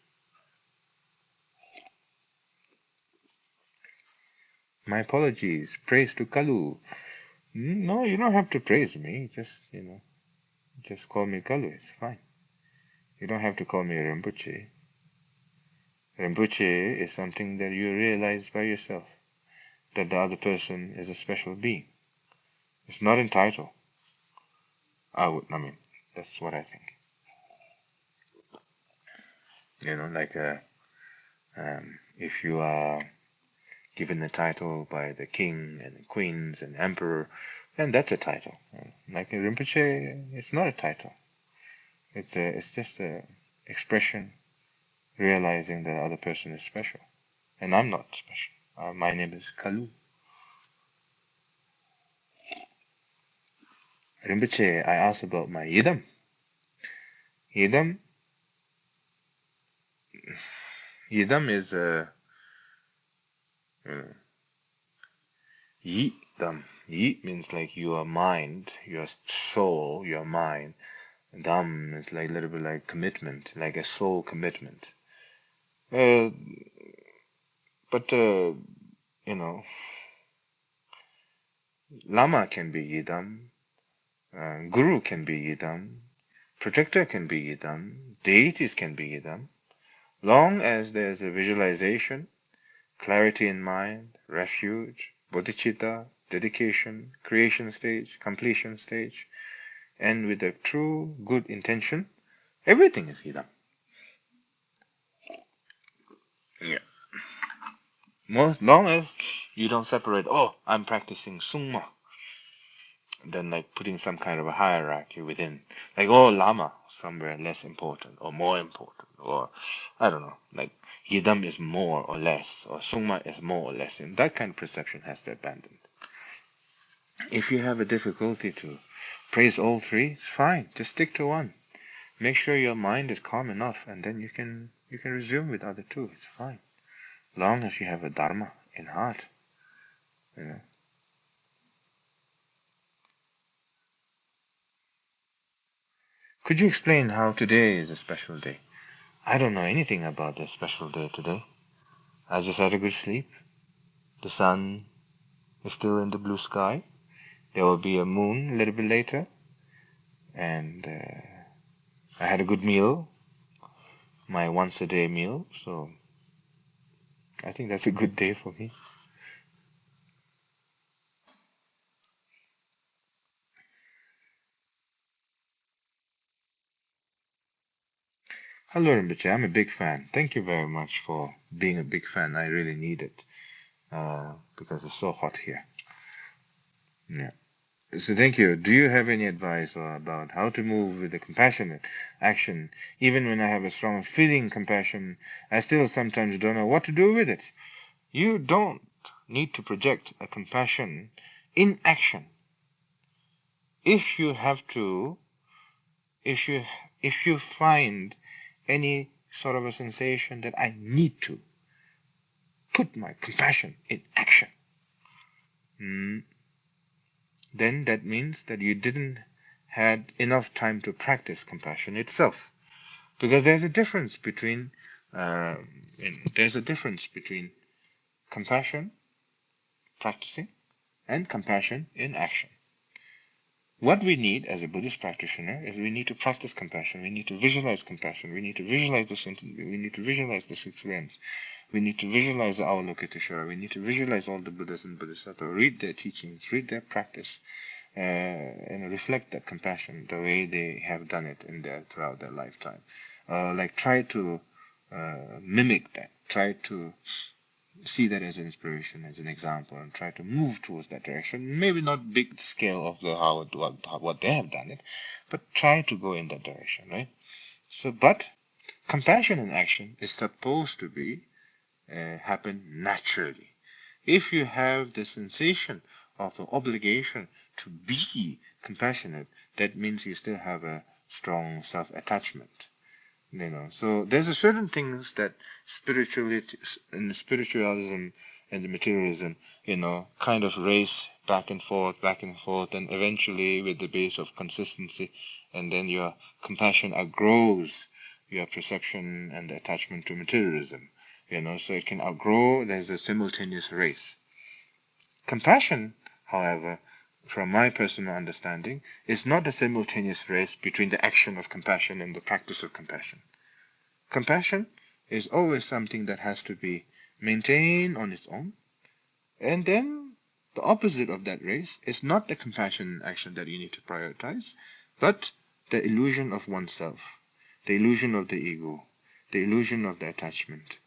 My apologies. Praise to Kalu. No, you don't have to praise me. Just call me Kalu. It's fine. You don't have to call me Rinpoche. Rinpoche is something that you realize by yourself, that the other person is a special being. It's not entitled. That's what I think. If you are given a title by the king and the queens and the emperor, then that's a title. Like a Rinpoche, it's not a title. It's just a expression realizing that the other person is special. And I'm not special. My name is Kalu. Rinpoche, I asked about my Yidam. Yidam is a Yidam. Yi means like your mind, your soul, your mind. Dam is like a little bit like commitment, like a soul commitment. Lama can be Yidam, Guru can be Yidam, Protector can be Yidam, deities can be Yidam, long as there's a visualization, clarity in mind, refuge, bodhicitta, dedication, creation stage, completion stage, and with a true good intention, everything is Yidam. Yeah. Most long as you don't separate, I'm practicing Sungma, then like putting some kind of a hierarchy within, like Lama somewhere less important or more important, or I don't know, like Yidam is more or less, or Sungma is more or less, and that kind of perception has to abandon. If you have a difficulty to praise all three, it's fine, just stick to one. Make sure your mind is calm enough, and then you can resume with other two. It's fine. long as you have a dharma in heart, you know. Could you explain how today is a special day? I don't know anything about this special day today. I just had a good sleep. The sun is still in the blue sky. There will be a moon a little bit later. And I had a good meal, my once a day meal. So I think that's a good day for me. Hello, Rinpoche. I'm a big fan. Thank you very much for being a big fan. I really need it because it's so hot here. Yeah. So thank you. Do you have any advice about how to move with a compassionate action? Even when I have a strong feeling compassion, I still sometimes don't know what to do with it. You don't need to project a compassion in action. If you have to, if you find any sort of a sensation that I need to put my compassion in action, then that means that you didn't had enough time to practice compassion itself. Because there's a difference between compassion practicing and compassion in action. What we need as a Buddhist practitioner is we need to practice compassion. We need to visualize compassion. We need to visualize we need to visualize the 6 realms. We need to visualize the Avalokiteshvara. We need to visualize all the Buddhas and Bodhisattvas, read their teachings, read their practice, and reflect that compassion the way they have done it throughout their lifetime. Try to mimic that. Try to see that as an inspiration, as an example, and try to move towards that direction. Maybe not big scale of what they have done it, but try to go in that direction, right? So, but compassion in action is supposed to be happen naturally. If you have the sensation of the obligation to be compassionate, that means you still have a strong self-attachment. So there's a certain things that spirituality and the spiritualism and the materialism, kind of race back and forth, and eventually with the base of consistency, and then your compassion outgrows your perception and the attachment to materialism. So it can outgrow. There's a simultaneous race. Compassion, however, from my personal understanding, is not a simultaneous race between the action of compassion and the practice of compassion. Compassion is always something that has to be maintained on its own. And then the opposite of that race is not the compassion action that you need to prioritize, but the illusion of oneself, the illusion of the ego, the illusion of the attachment.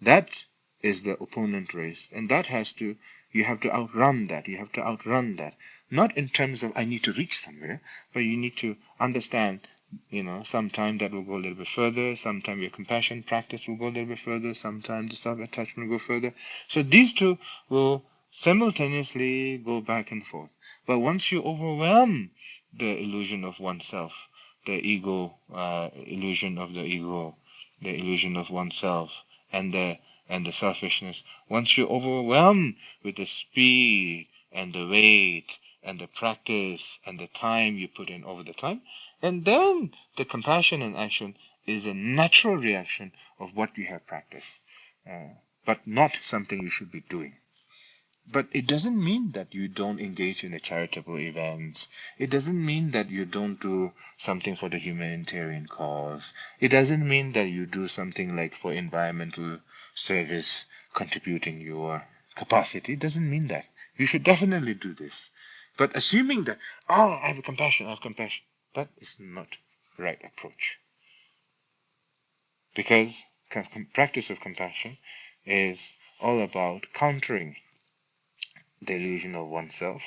That is the opponent race, and you have to outrun that. Not in terms of I need to reach somewhere, but you need to understand, sometime that will go a little bit further, sometime your compassion practice will go a little bit further, sometime the self-attachment will go further. So these two will simultaneously go back and forth. But once you overwhelm the illusion of oneself, the ego, illusion of the ego, the illusion of oneself, and the selfishness, once you overwhelm with the speed and the weight and the practice and the time you put in over the time, and then the compassion and action is a natural reaction of what you have practiced, but not something you should be doing. But it doesn't mean that you don't engage in the charitable events. It doesn't mean that you don't do something for the humanitarian cause. It doesn't mean that you do something like for environmental service, contributing your capacity. It doesn't mean that. You should definitely do this. But assuming that, I have compassion, that is not the right approach. Because practice of compassion is all about countering the illusion of oneself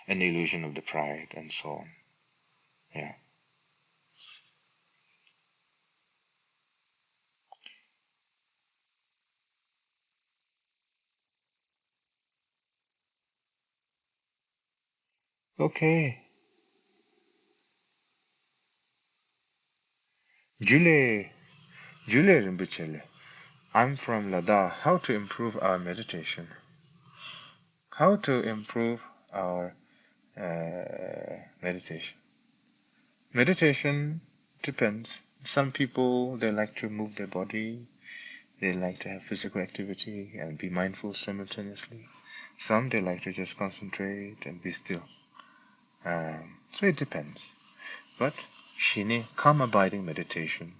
and the illusion of the pride and so on. Yeah. Okay. Jule Rinpoche. I'm from Ladakh. How to improve our meditation? How to improve our meditation? Meditation depends. Some people, they like to move their body. They like to have physical activity and be mindful simultaneously. Some, they like to just concentrate and be still. So it depends. But Shine, calm abiding meditation.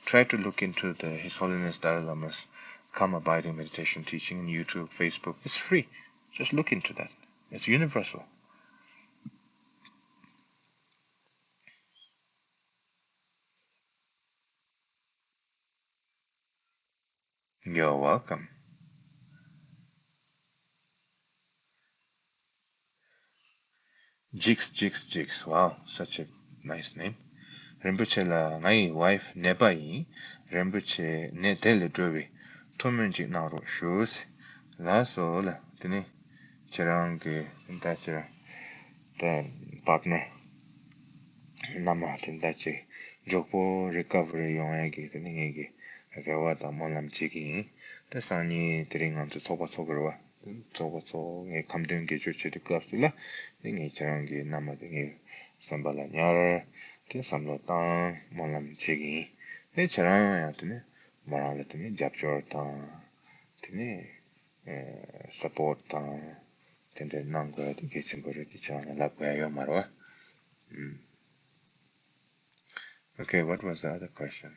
Try to look into His Holiness Dalai Lama's calm abiding meditation teaching on YouTube, Facebook. It's free. Just look into that. It's universal. You're welcome. Jigs. Wow, such a nice name. Rinpoche la ngai wife nebai. Rinpoche ne tele drobi. Tomenjik naro shoes. La so la. Tini. Chirangi. Intachira. The partner. Nama tindachi. Jokpo recovery yongagi. Tini ngegi. Rewa da molam chigi. The sani tiringan to soba. 저거 에 감된 게 좋지도 그럽시라 이 저런게 남아등이 선발하냐를 그 삼로다 몰람 책이 이 저런한테네 말하더니 잡죠다 드니 서포트다 근데 난 거야 되게 심벌이 있잖아 라고요 말어 Okay, what was the other question?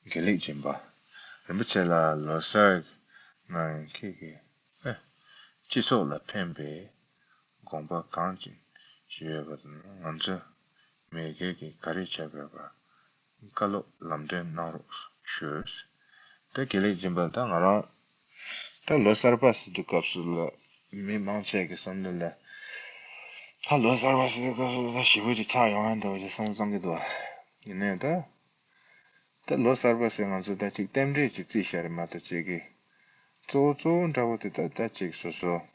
gelejimba rimbuchela losar na kiki chiso la pembe gomba kanjin shieba nganza megeki karichaga ba kalo lamden naro shoes te gelejimba ta ngara ta losar pas du kapsula mi manche ke samdela ha losar pas du kapsula shibuji cha yongando je samsanggedo 이네다 다 로서버스 간주다 직 템리 직 지셔를 마도 지기 조조 잡고다 다 직소서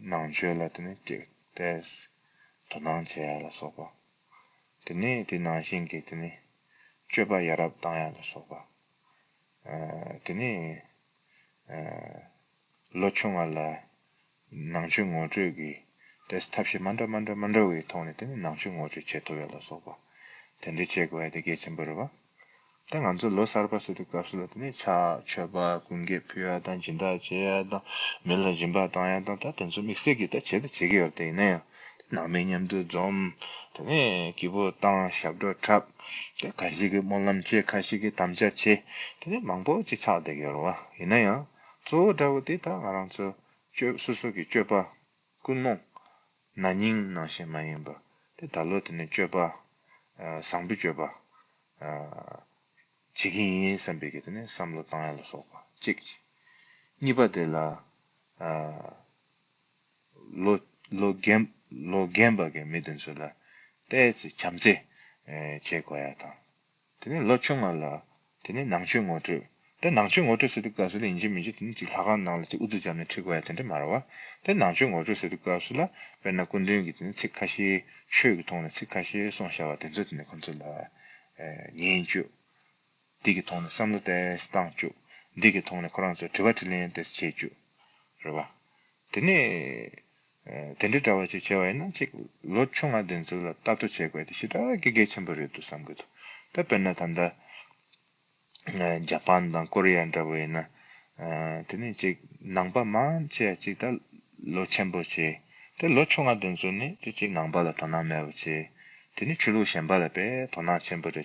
난줄라더니 직 데스 도난체야라 소바 드니 디나신게 드니 쮸바 야랍 당야라 소바 드니 로총알라 난중오주기 데스 탑시 만다위 통네 드니 난중오주 제토야라 소바 텐데 제거해야 되겠지 버봐 당 안저 로사르바스도 갑슬더니 차 쳐봐 군계 표하단 진다 제야다 멜라 진바 당야다 다 믹스기 다 제도 제기할 때 있네요 나메냠도 좀 되네 기부 땅 샵도 탑 가시기 몰람체 가시기 담자체 되네 망보지 차되게로 있네요 조다우디다 알아서 수수기 쪄봐 군몽 나닝 나시마임바 달로드네 쪄봐 상비줘봐 지기 선배게드네 삼로 당야로 소바 찍지 니바데라 로겜바게 미든서라 대지 잠재 제거야다 되네 로총알라 되네 낭충오드 대 낭충오드 쓰도 가서 인지미지 진지 사간 나올지 우드자네 치고야 된데 말아와 대 낭충오드 쓰도 가서라 맨나 군대기 되네 치카시 최고 통에 치카시 송샤와 된저네 컨트롤라 년주 디게 통에 삼로데 스탄주 디게 통에 코란서 드바틀린 데스 제주 그러봐 되네 덴드다와지 제와에는 즉 로총하든 줄라 따도 제거해 드시다 기계 첨부를도 삼거든 다 변나단다 자판단 코리안다고에나 되네 즉 낭바만 제직다 로챔보지 데 로총하든 줄네 즉 낭바라 도나메오지 되네 줄로 셴발베 도나 챔보지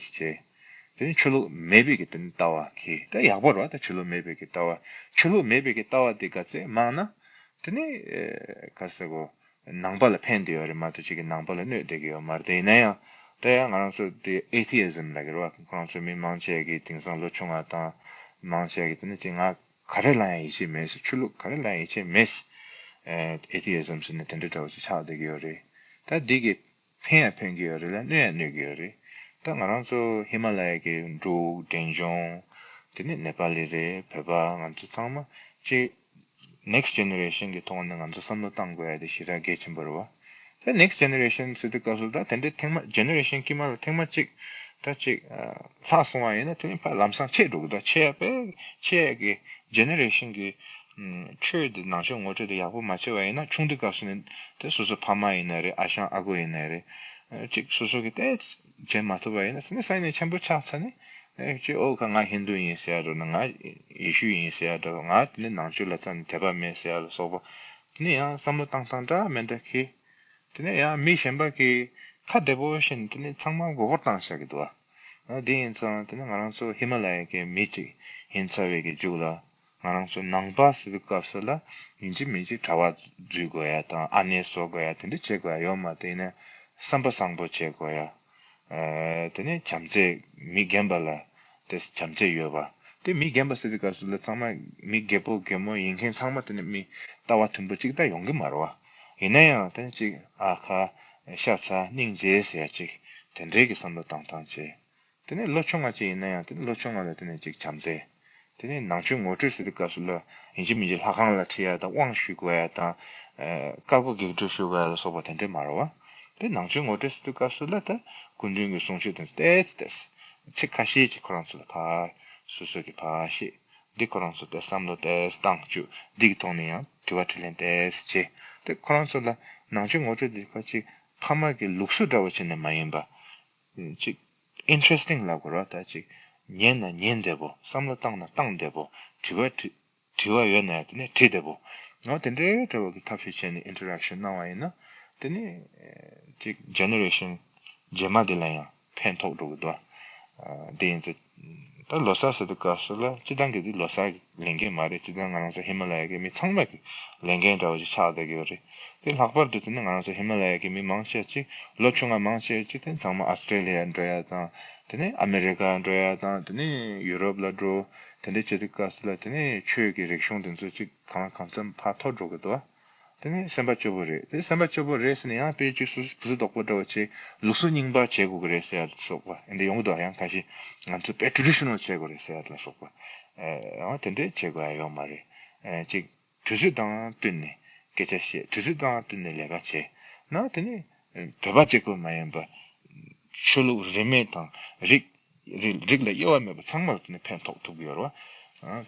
되네 줄로 메비게든 따와키 다 야보로 왔다 줄로 메비게 따와 줄로 메비게 따와디가지 마나 되네 가서고 낭발을 팬디어를 마도 지금 낭발을 내되게요 말되네요 대양 알아서 the atheism like 그런 좀 민망체기 등산로 총하다 망체기 되는 제가 가르라에 이시 메시 출루 가르라에 이시 메시 atheism's 텐데도 차되게요리 다 되게 팬기요를 내게요리 다 알아서 히말라야게 로 덴종 되네 네팔리에 배바 안주 상마 지 next generation ge tongna ngan samlo tanggoya de shira ge chimborwa the next generation sidu kasulda tende thema generation ki mar thema chik 다치 사소와이나 테니파 람상 체도다 체베 체게 제너레이션기 추드 나셔 모저도 야부 마셔와이나 충드 가스는 대수수 파마이나레 아샹 아고이나레 직 소소게 때 제마토바이나 스네 사이네 첨부 차차네 지 오강아 힌두인세야도 나가 이슈인세야도 가 네 나줄라산 대바메세야도 소보 네야 삼로 땅땅다 멘데키 네야 미셴바키 카데보션 네 창망 고고땅샤기도 와 디인선 네 가랑소 히말라야게 미치 힌사웨게 줄라 가랑소 낭바스도 갑설라 인지 미지 자와 주고야 다 안에 소고야 근데 제거야 요마데네 삼바상보 제거야 tene chamche mi gembala des chamche yoba te mi gemba sidika sula tsama mi gepo gemo yingen tsama tene mi tawa tumbo chikda yonge marwa inaya tene chik akha shatsa ningje se chik tenre ki samlo tangtangche tene lochonga chi inaya tene lochonga la tene chik chamche tene nangchu ngochu sidika sula inji minjil hakang la tiya da wangshu goya da kago gigdu shu goya da soba tenre marwa 때 나중에 어땠을 까슬라다 군중의 송시된 스테스 체카시 지코란스 파 수수기 파시 디코란스 때 삼로 때 스탕주 디토니아 두아틀렌테스 체 코란스라 나중에 어쨌을 같이 파마게 룩스다고 치는 마인바 즉 interesting 라고라다 즉 년나 년대보 삼로 땅나 땅대보 주와 연나야네 지대보 근데 저 탑시chen interaction 나와있나 tene chik generation jemadilaya pentok do deinze ta losa se de kasla chidange di losa lenge mare chidanga na himalaya ge mi changma ge lenge da ji cha de ge de lakbar de tene na himalaya ge mi mangche chi lochunga mangche chi ten changma australia andrea da tene america andrea da tene europe la dro tene chide kasla tene chue ge reaction den chi kan kan pa to do ge do tene sambacho보레 sambacho보레스는 야 페이지 수수 부수 독보다치 루스닝바 제고 그랬어야 속과 근데 용도 하양 다시 아주 트레디셔널 제고 그랬어야 될 속과 근데 제고예요 말이 즉 주주당 뜻네 개체시 주주당 뜻네 내가체 나 tene 배바제고 마연바 슐루 리메탄 릭릭레 요아메 창말 뜻네 펜톡 두기요로 I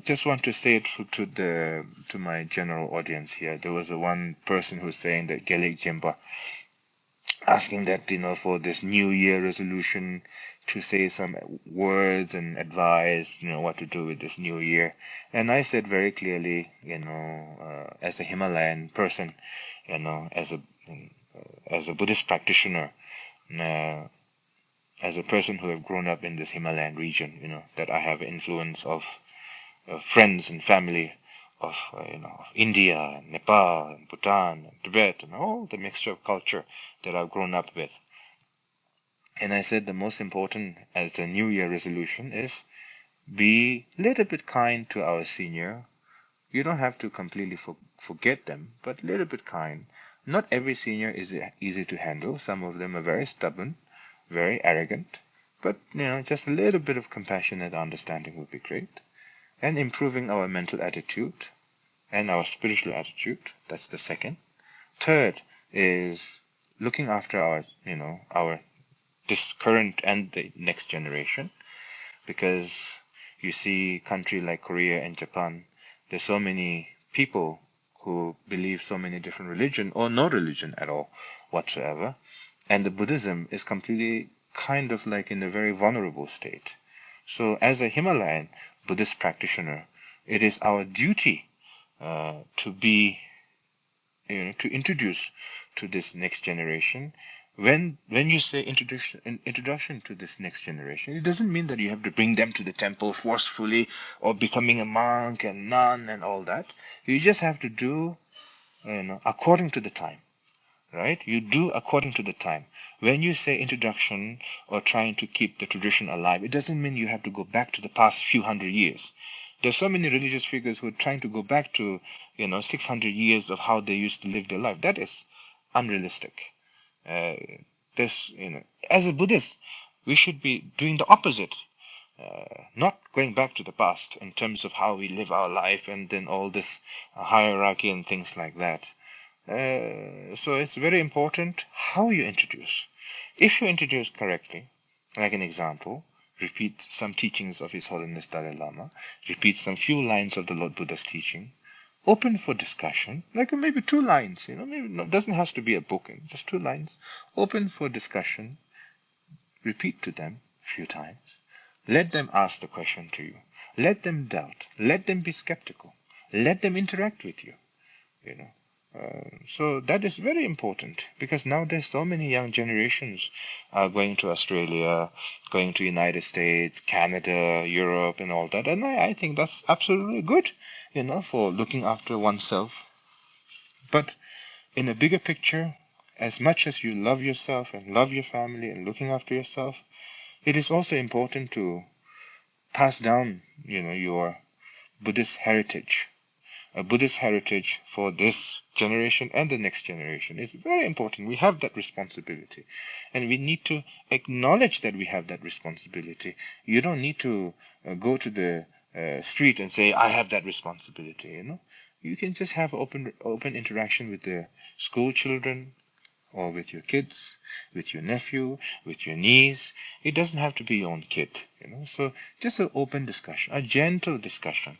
just want to say it to my general audience here. There was one person who's saying that Gelik Jimba, asking that for this New Year resolution to say some words and advise what to do with this New Year, and I said very clearly, as a Himalayan person, as a Buddhist practitioner. As a person who have grown up in this Himalayan region, that I have influence of friends and family of India, Nepal, Bhutan, Tibet, and all the mixture of culture that I've grown up with. And I said the most important as a New Year resolution is be a little bit kind to our senior. You don't have to completely forget them, but a little bit kind. Not every senior is easy to handle. Some of them are very stubborn, very arrogant, but just a little bit of compassion and understanding would be great. And improving our mental attitude and our spiritual attitude, that's the second. Third is looking after our this current and the next generation, because you see country like Korea and Japan, there's so many people who believe so many different religion or no religion at all whatsoever. And the Buddhism is completely kind of like in a very vulnerable state. So as a Himalayan Buddhist practitioner, it is our duty to be, to introduce to this next generation. When you say introduction to this next generation, it doesn't mean that you have to bring them to the temple forcefully or becoming a monk and nun and all that. You just have to do, according to the time. Right? You do according to the time. When you say introduction or trying to keep the tradition alive, it doesn't mean you have to go back to the past few hundred years. There's so many religious figures who are trying to go back to, 600 years of how they used to live their life. That is unrealistic. As a Buddhist, we should be doing the opposite. Not going back to the past in terms of how we live our life and then all this hierarchy and things like that. So it's very important how you introduce. If you introduce correctly, like an example, repeat some teachings of His Holiness Dalai Lama, repeat some few lines of the Lord Buddha's teaching, open for discussion, like maybe 2 lines, maybe it doesn't have to be a book, just 2 lines, open for discussion, repeat to them a few times, let them ask the question to you, let them doubt, let them be skeptical, let them interact with you, so that is very important, because nowadays so many young generations are going to Australia, going to United States, Canada, Europe, and all that. And I think that's absolutely good, for looking after oneself. But in a bigger picture, as much as you love yourself and love your family and looking after yourself, it is also important to pass down, your Buddhist heritage. A Buddhist heritage for this generation and the next generation is very important. We have that responsibility, and we need to acknowledge that we have that responsibility. You don't need to go to the street and say, I have that responsibility. You can just have open interaction with the school children, or with your kids, with your nephew, with your niece. It doesn't have to be your own kid. So just an open discussion, a gentle discussion.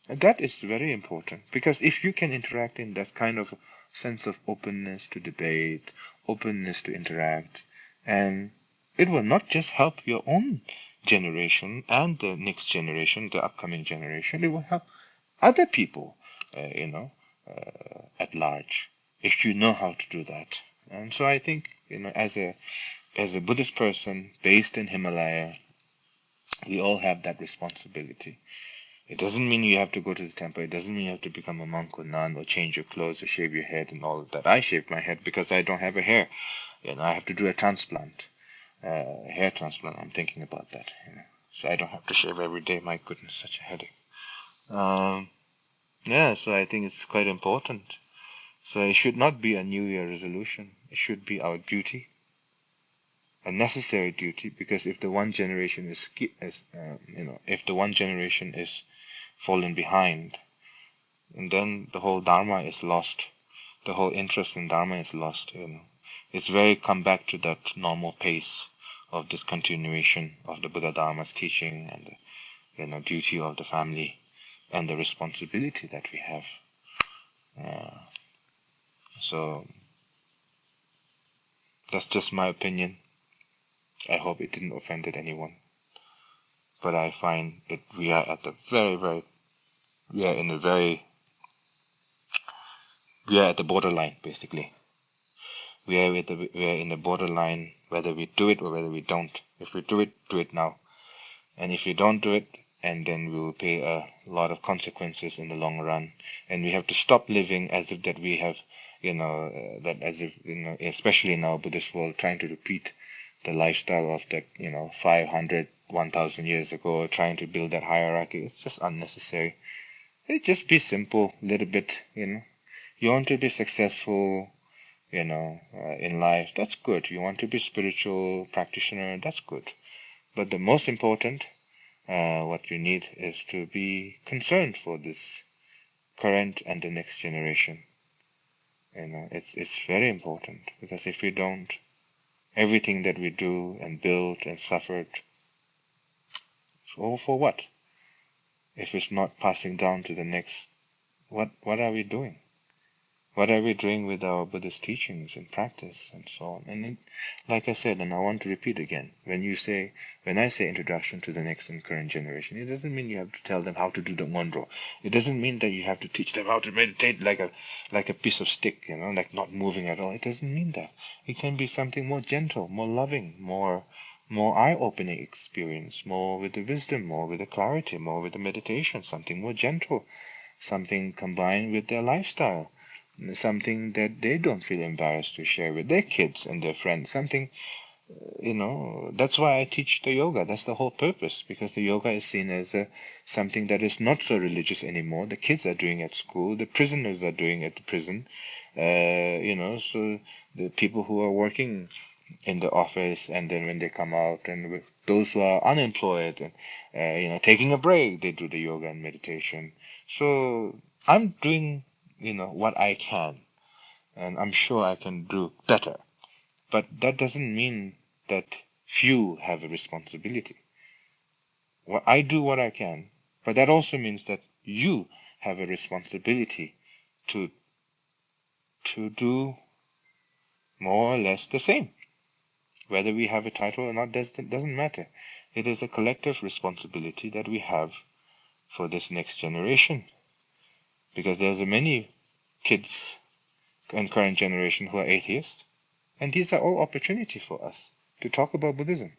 That is very important, because if you can interact in that kind of sense of openness to debate, openness to interact, and it will not just help your own generation and the next generation, the upcoming generation, it will help other people, at large, if you know how to do that. And so I think, as a Buddhist person based in Himalaya, we all have that responsibility. It doesn't mean you have to go to the temple. It doesn't mean you have to become a monk or nun or change your clothes or shave your head and all of that. I shaved my head because I don't have a hair. I have to do a transplant, hair transplant. I'm thinking about that. So I don't have to shave every day. My goodness, such a headache. So I think it's quite important. So it should not be a New Year resolution. It should be our duty, a necessary duty, because if the one generation is fallen behind, and then the whole Dharma is lost. The whole interest in Dharma is lost. It's very come back to that normal pace of this continuation of the Buddha Dharma's teaching and the duty of the family and the responsibility that we have. So that's just my opinion. I hope it didn't offend anyone. But I find that we are at the we are at the borderline, basically. We are in the borderline, whether we do it or whether we don't. If we do it now. And if we don't do it, and then we will pay a lot of consequences in the long run. And we have to stop living as if that we have, especially in our Buddhist world, trying to repeat the lifestyle of that, 500, 1,000 years ago, trying to build that hierarchy. It's just unnecessary. Just be simple, a little bit, You want to be successful, in life, that's good. You want to be spiritual practitioner, that's good. But the most important, what you need is to be concerned for this current and the next generation. It's very important, because if we don't, everything that we do and build and suffered, for what? If it's not passing down to the next, what are we doing? What are we doing with our Buddhist teachings and practice and so on? And like I said, and I want to repeat again, when I say introduction to the next and current generation, it doesn't mean you have to tell them how to do the Ngondro. It doesn't mean that you have to teach them how to meditate like a piece of stick, like not moving at all. It doesn't mean that. It can be something more gentle, more loving, more eye-opening experience, more with the wisdom, more with the clarity, more with the meditation, something more gentle, something combined with their lifestyle. Something that they don't feel embarrassed to share with their kids and their friends. Something, that's why I teach the yoga. That's the whole purpose, because the yoga is seen as something that is not so religious anymore. The kids are doing at school. The prisoners are doing at the prison. So the people who are working in the office, and then when they come out, and those who are unemployed and, taking a break, they do the yoga and meditation. So I'm doing what I can, and I'm sure I can do better. But that doesn't mean that few have a responsibility. Well, I do what I can, but that also means that you have a responsibility to do more or less the same. Whether we have a title or not doesn't matter. It is a collective responsibility that we have for this next generation. Because there's many kids in current generation who are atheists, and these are all opportunity for us to talk about Buddhism.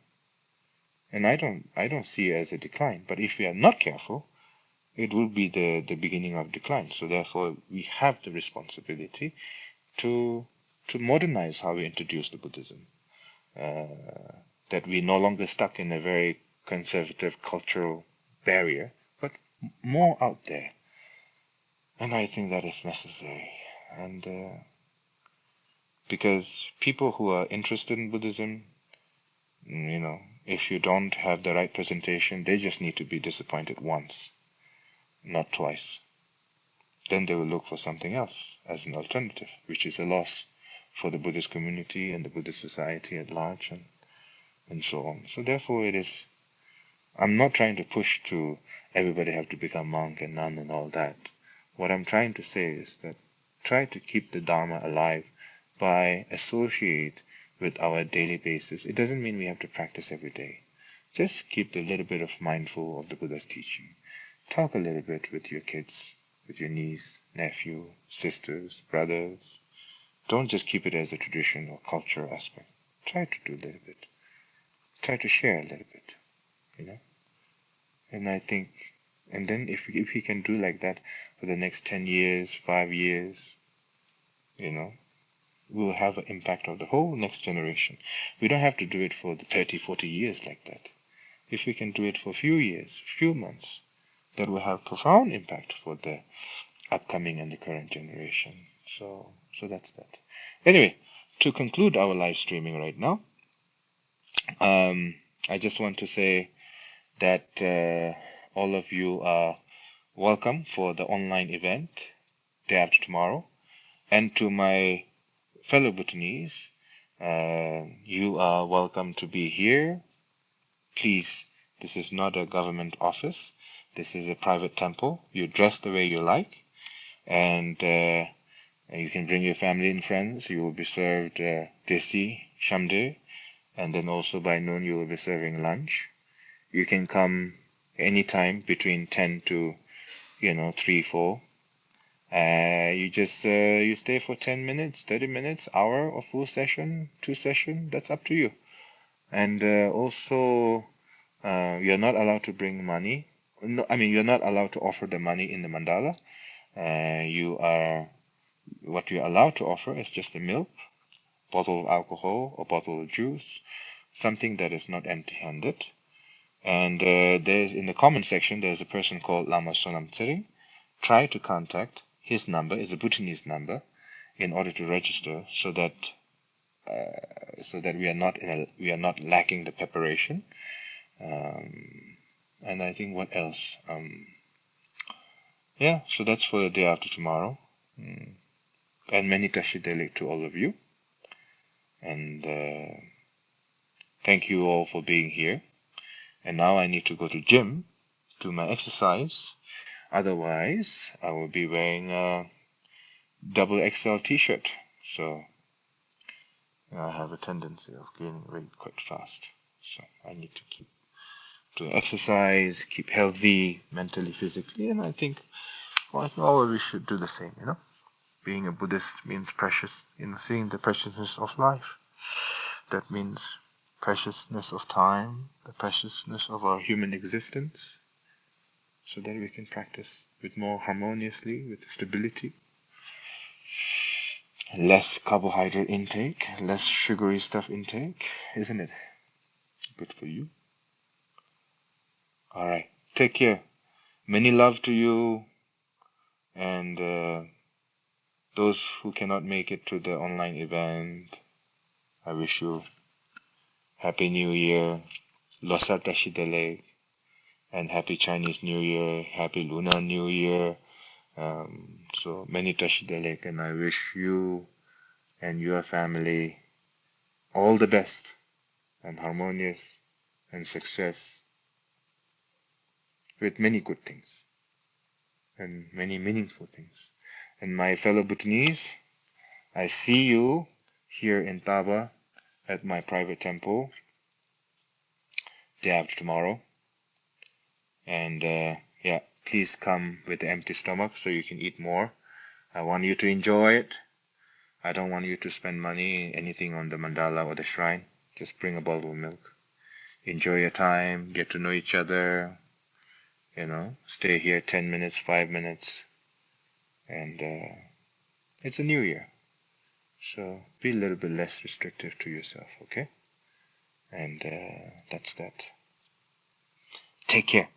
And I don't see it as a decline. But if we are not careful, it will be the beginning of decline. So therefore, we have the responsibility to modernize how we introduce the Buddhism. That we're no longer stuck in a very conservative cultural barrier, but more out there. And I think that is necessary. And because people who are interested in Buddhism, if you don't have the right presentation, they just need to be disappointed once, not twice. Then they will look for something else as an alternative, which is a loss for the Buddhist community and the Buddhist society at large, and so on. So therefore I'm not trying to push to everybody have to become monk and nun and all that. What I'm trying to say is that try to keep the Dharma alive by associate with our daily basis. It doesn't mean we have to practice every day. Just keep a little bit of mindful of the Buddha's teaching. Talk a little bit with your kids, with your niece, nephew, sisters, brothers. Don't just keep it as a tradition or culture aspect. Try to do a little bit. Try to share a little bit, And I think, and then if we can do like that for the next 10 years, 5 years, we'll have an impact of the whole next generation. We don't have to do it for the 30, 40 years like that. If we can do it for a few years, few months, that will have profound impact for the upcoming and the current generation. So that's that. Anyway, to conclude our live streaming right now, I just want to say that all of you are welcome for the online event day after tomorrow. And to my fellow Bhutanese, you are welcome to be here. Please, this is not a government office. This is a private temple. You dress the way you like. And you can bring your family and friends. You will be served desi, shamde. And then also by noon you will be serving lunch. You can come anytime between 10 to 3, 4. You just you stay for 10 minutes, 30 minutes, hour or full session, 2 session. That's up to you. And also you're not allowed to bring money. No, you're not allowed to offer the money in the mandala. What you're allowed to offer is just the milk, bottle of alcohol or bottle of juice, something that is not empty-handed. And there's in the comment section, there's a person called Lama Sonam Tsering. Try to contact his number, is a Bhutanese number, in order to register, so that we are not lacking the preparation. And I think what else? So that's for the day after tomorrow. And many tashidele to all of you. And thank you all for being here. And now I need to go to gym, do my exercise. Otherwise, I will be wearing a double XL t-shirt. So I have a tendency of gaining weight quite fast. So I need to keep to exercise, keep healthy mentally, physically, and I think all we should do the same, Being a Buddhist means precious, seeing the preciousness of life. That means preciousness of time, the preciousness of our human existence, so that we can practice with more harmoniously, with stability. Less carbohydrate intake, less sugary stuff intake, isn't it? Good for you. Alright, take care. Many love to you, and those who cannot make it to the online event, I wish you Happy New Year, Losar Tashidele, and Happy Chinese New Year, Happy Lunar New Year. So many Tashidele, and I wish you and your family all the best and harmonious and success with many good things and many meaningful things. And my fellow Bhutanese, I see you here in Taba at my private temple day after tomorrow. And yeah, please come with an empty stomach so you can eat more. I want you to enjoy it. I don't want you to spend money, anything on the mandala or the shrine. Just bring a bottle of milk. Enjoy your time, get to know each other, stay here 10 minutes, 5 minutes. And it's a new year. So be a little bit less restrictive to yourself, okay? And that's that. Take care.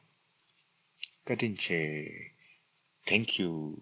Kadinche. Thank you.